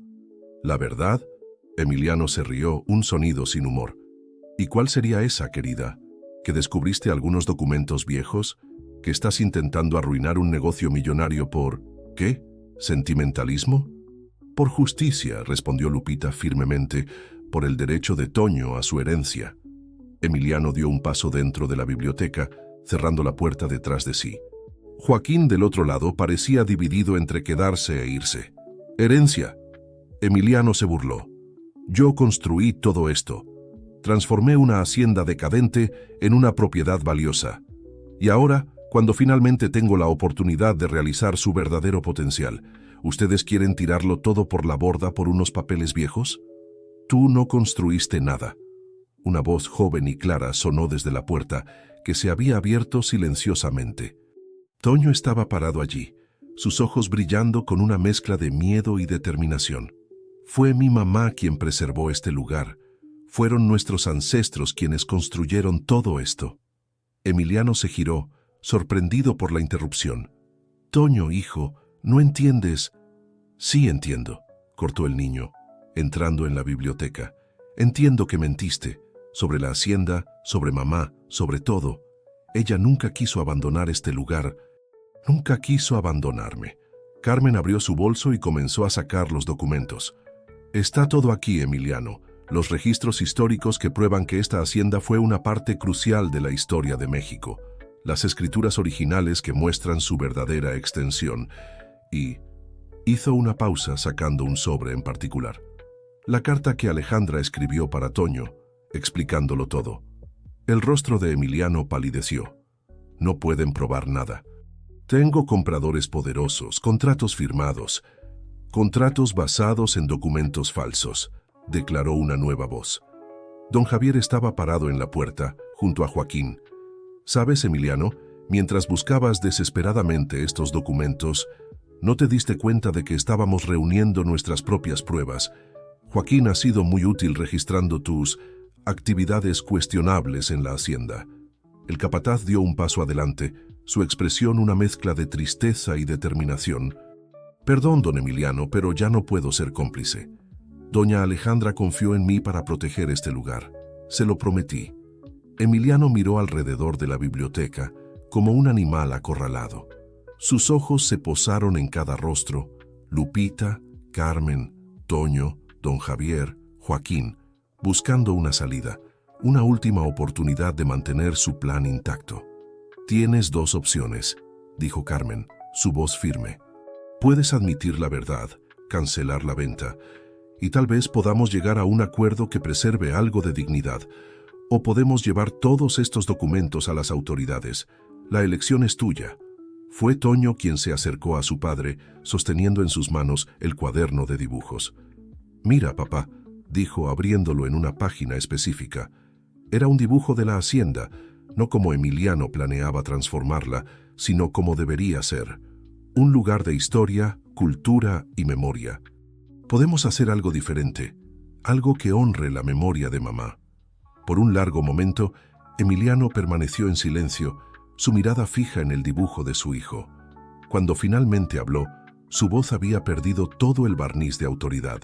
«¿La verdad?» Emiliano se rió, un sonido sin humor. «¿Y cuál sería esa, querida? ¿Que descubriste algunos documentos viejos? ¿Que estás intentando arruinar un negocio millonario por... ¿qué? ¿Sentimentalismo?» «Por justicia», respondió Lupita firmemente, «por el derecho de Toño a su herencia». Emiliano dio un paso dentro de la biblioteca, cerrando la puerta detrás de sí. Joaquín, del otro lado, parecía dividido entre quedarse e irse. «Herencia». Emiliano se burló. «Yo construí todo esto. Transformé una hacienda decadente en una propiedad valiosa. Y ahora, cuando finalmente tengo la oportunidad de realizar su verdadero potencial, ¿ustedes quieren tirarlo todo por la borda por unos papeles viejos? Tú no construiste nada». Una voz joven y clara sonó desde la puerta, que se había abierto silenciosamente. Toño estaba parado allí, sus ojos brillando con una mezcla de miedo y determinación. «Fue mi mamá quien preservó este lugar. Fueron nuestros ancestros quienes construyeron todo esto». Emiliano se giró, sorprendido por la interrupción. «Toño, hijo, ¿no entiendes?» «Sí entiendo», cortó el niño, entrando en la biblioteca. «Entiendo que mentiste, sobre la hacienda, sobre mamá, sobre todo. Ella nunca quiso abandonar este lugar, nunca quiso abandonarme». Carmen abrió su bolso y comenzó a sacar los documentos. «Está todo aquí, Emiliano. Los registros históricos que prueban que esta hacienda fue una parte crucial de la historia de México, las escrituras originales que muestran su verdadera extensión». Y hizo una pausa sacando un sobre en particular. La carta que Alejandra escribió para Toño, explicándolo todo. El rostro de Emiliano palideció. «No pueden probar nada. Tengo compradores poderosos, contratos firmados, contratos basados en documentos falsos», declaró una nueva voz. Don Javier estaba parado en la puerta, junto a Joaquín. «¿Sabes, Emiliano? Mientras buscabas desesperadamente estos documentos, ¿no te diste cuenta de que estábamos reuniendo nuestras propias pruebas? Joaquín ha sido muy útil registrando tus actividades cuestionables en la hacienda». El capataz dio un paso adelante, su expresión una mezcla de tristeza y determinación. «Perdón, don Emiliano, pero ya no puedo ser cómplice. Doña Alejandra confió en mí para proteger este lugar. Se lo prometí». Emiliano miró alrededor de la biblioteca, como un animal acorralado. Sus ojos se posaron en cada rostro: Lupita, Carmen, Toño, don Javier, Joaquín, buscando una salida, una última oportunidad de mantener su plan intacto. «Tienes dos opciones», dijo Carmen, su voz firme. «Puedes admitir la verdad, cancelar la venta, y tal vez podamos llegar a un acuerdo que preserve algo de dignidad, o podemos llevar todos estos documentos a las autoridades. La elección es tuya». Fue Toño quien se acercó a su padre, sosteniendo en sus manos el cuaderno de dibujos. «Mira, papá», dijo abriéndolo en una página específica. Era un dibujo de la hacienda, no como Emiliano planeaba transformarla, sino como debería ser. Un lugar de historia, cultura y memoria. «Podemos hacer algo diferente, algo que honre la memoria de mamá». Por un largo momento, Emiliano permaneció en silencio, su mirada fija en el dibujo de su hijo. Cuando finalmente habló, su voz había perdido todo el barniz de autoridad.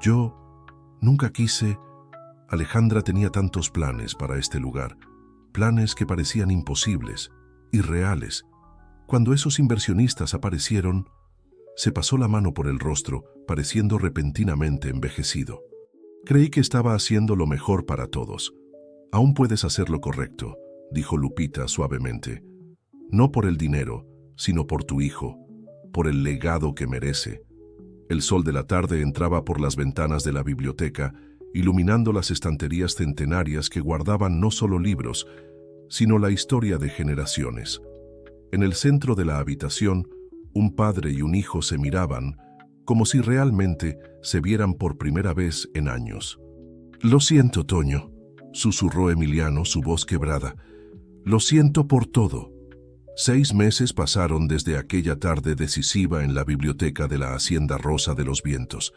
«Yo nunca quise Alejandra tenía tantos planes para este lugar, planes que parecían imposibles, irreales. Cuando esos inversionistas aparecieron, se pasó la mano por el rostro, pareciendo repentinamente envejecido. Creí que estaba haciendo lo mejor para todos. Aún puedes hacer lo correcto, dijo Lupita suavemente. No por el dinero, sino por tu hijo, por el legado que merece. El sol de la tarde entraba por las ventanas de la biblioteca, iluminando las estanterías centenarias que guardaban no solo libros, sino la historia de generaciones. En el centro de la habitación, un padre y un hijo se miraban, como si realmente se vieran por primera vez en años. «Lo siento, Toño», susurró Emiliano, su voz quebrada. «Lo siento por todo». 6 meses pasaron desde aquella tarde decisiva en la biblioteca de la Hacienda Rosa de los Vientos.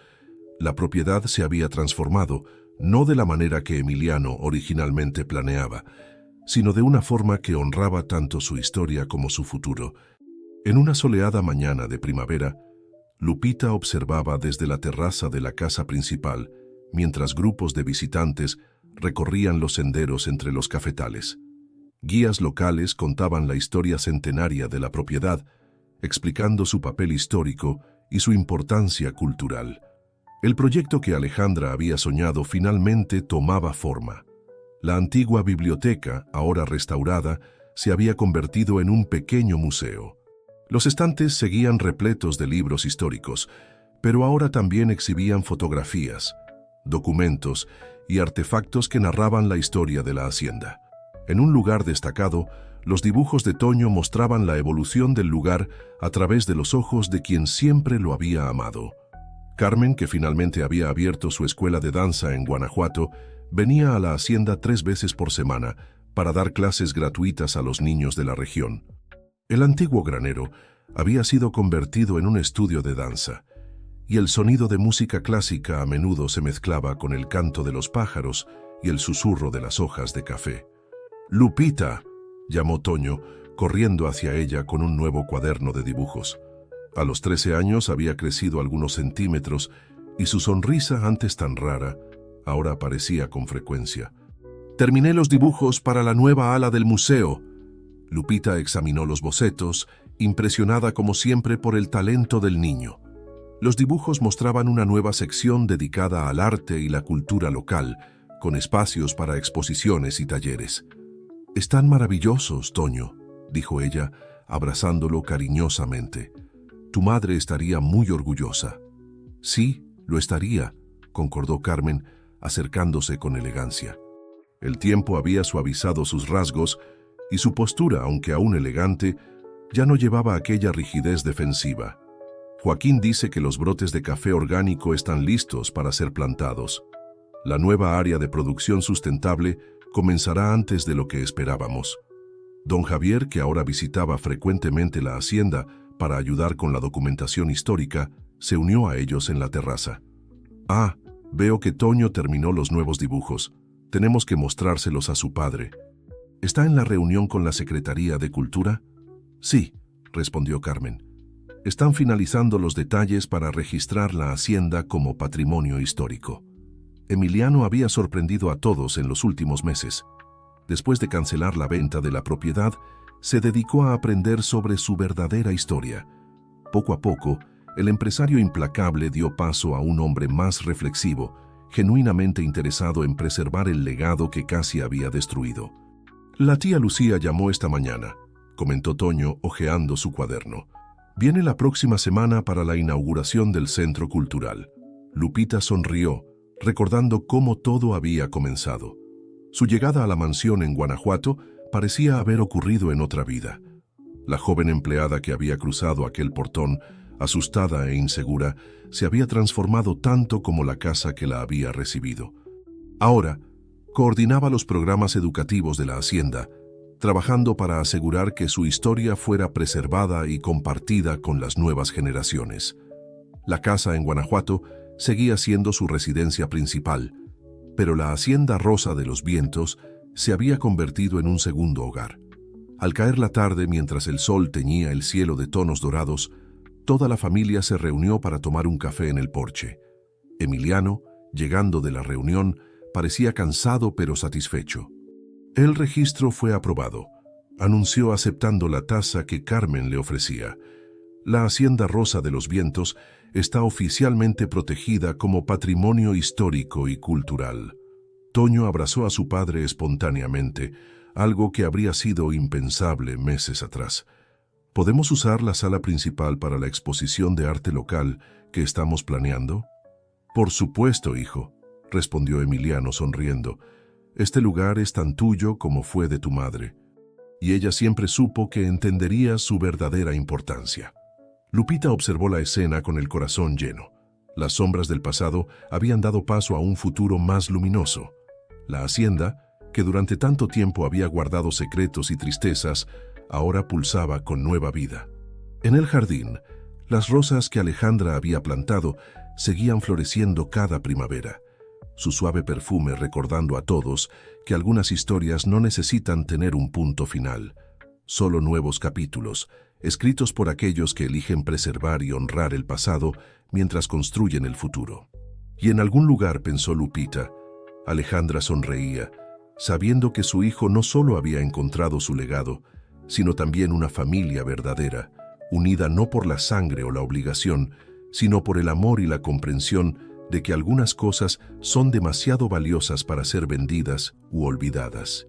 La propiedad se había transformado, no de la manera que Emiliano originalmente planeaba, sino de una forma que honraba tanto su historia como su futuro. En una soleada mañana de primavera, Lupita observaba desde la terraza de la casa principal, mientras grupos de visitantes recorrían los senderos entre los cafetales. Guías locales contaban la historia centenaria de la propiedad, explicando su papel histórico y su importancia cultural. El proyecto que Alejandra había soñado finalmente tomaba forma. La antigua biblioteca, ahora restaurada, se había convertido en un pequeño museo. Los estantes seguían repletos de libros históricos, pero ahora también exhibían fotografías, documentos y artefactos que narraban la historia de la hacienda. En un lugar destacado, los dibujos de Toño mostraban la evolución del lugar a través de los ojos de quien siempre lo había amado. Carmen, que finalmente había abierto su escuela de danza en Guanajuato, venía a la hacienda 3 veces por semana para dar clases gratuitas a los niños de la región. El antiguo granero había sido convertido en un estudio de danza, y el sonido de música clásica a menudo se mezclaba con el canto de los pájaros y el susurro de las hojas de café. «Lupita», llamó Toño, corriendo hacia ella con un nuevo cuaderno de dibujos. A los 13 años había crecido algunos centímetros y su sonrisa, antes tan rara, ahora aparecía con frecuencia. «Terminé los dibujos para la nueva ala del museo». Lupita examinó los bocetos, impresionada como siempre por el talento del niño. Los dibujos mostraban una nueva sección dedicada al arte y la cultura local, con espacios para exposiciones y talleres. «Están maravillosos, Toño», dijo ella, abrazándolo cariñosamente. «Tu madre estaría muy orgullosa». «Sí, lo estaría», concordó Carmen, acercándose con elegancia. El tiempo había suavizado sus rasgos y su postura, aunque aún elegante, ya no llevaba aquella rigidez defensiva. Joaquín dice que los brotes de café orgánico están listos para ser plantados. La nueva área de producción sustentable comenzará antes de lo que esperábamos. Don Javier, que ahora visitaba frecuentemente la hacienda para ayudar con la documentación histórica, se unió a ellos en la terraza. «Ah, veo que Toño terminó los nuevos dibujos. Tenemos que mostrárselos a su padre. ¿Está en la reunión con la Secretaría de Cultura?» «Sí», respondió Carmen. «Están finalizando los detalles para registrar la hacienda como patrimonio histórico». Emiliano había sorprendido a todos en los últimos meses. Después de cancelar la venta de la propiedad, se dedicó a aprender sobre su verdadera historia. Poco a poco, el empresario implacable dio paso a un hombre más reflexivo, genuinamente interesado en preservar el legado que casi había destruido. «La tía Lucía llamó esta mañana», comentó Toño, hojeando su cuaderno. «Viene la próxima semana para la inauguración del centro cultural». Lupita sonrió, recordando cómo todo había comenzado. Su llegada a la mansión en Guanajuato parecía haber ocurrido en otra vida. La joven empleada que había cruzado aquel portón, asustada e insegura, se había transformado tanto como la casa que la había recibido. Ahora, coordinaba los programas educativos de la hacienda, trabajando para asegurar que su historia fuera preservada y compartida con las nuevas generaciones. La casa en Guanajuato seguía siendo su residencia principal, pero la Hacienda Rosa de los Vientos se había convertido en un segundo hogar. Al caer la tarde, mientras el sol teñía el cielo de tonos dorados, toda la familia se reunió para tomar un café en el porche. Emiliano, llegando de la reunión, Parecía cansado pero satisfecho. El registro fue aprobado. Anunció aceptando la tasa que Carmen le ofrecía. La Hacienda Rosa de los Vientos está oficialmente protegida como patrimonio histórico y cultural. Toño abrazó a su padre espontáneamente, algo que habría sido impensable meses atrás. ¿Podemos usar la sala principal para la exposición de arte local que estamos planeando? Por supuesto, hijo, respondió Emiliano sonriendo. Este lugar es tan tuyo como fue de tu madre. Y ella siempre supo que entendería su verdadera importancia. Lupita observó la escena con el corazón lleno. Las sombras del pasado habían dado paso a un futuro más luminoso. La hacienda, que durante tanto tiempo había guardado secretos y tristezas, ahora pulsaba con nueva vida. En el jardín, las rosas que Alejandra había plantado seguían floreciendo cada primavera, su suave perfume recordando a todos que algunas historias no necesitan tener un punto final, solo nuevos capítulos, escritos por aquellos que eligen preservar y honrar el pasado mientras construyen el futuro. Y en algún lugar, pensó Lupita, Alejandra sonreía, sabiendo que su hijo no solo había encontrado su legado, sino también una familia verdadera, unida no por la sangre o la obligación, sino por el amor y la comprensión de que algunas cosas son demasiado valiosas para ser vendidas u olvidadas.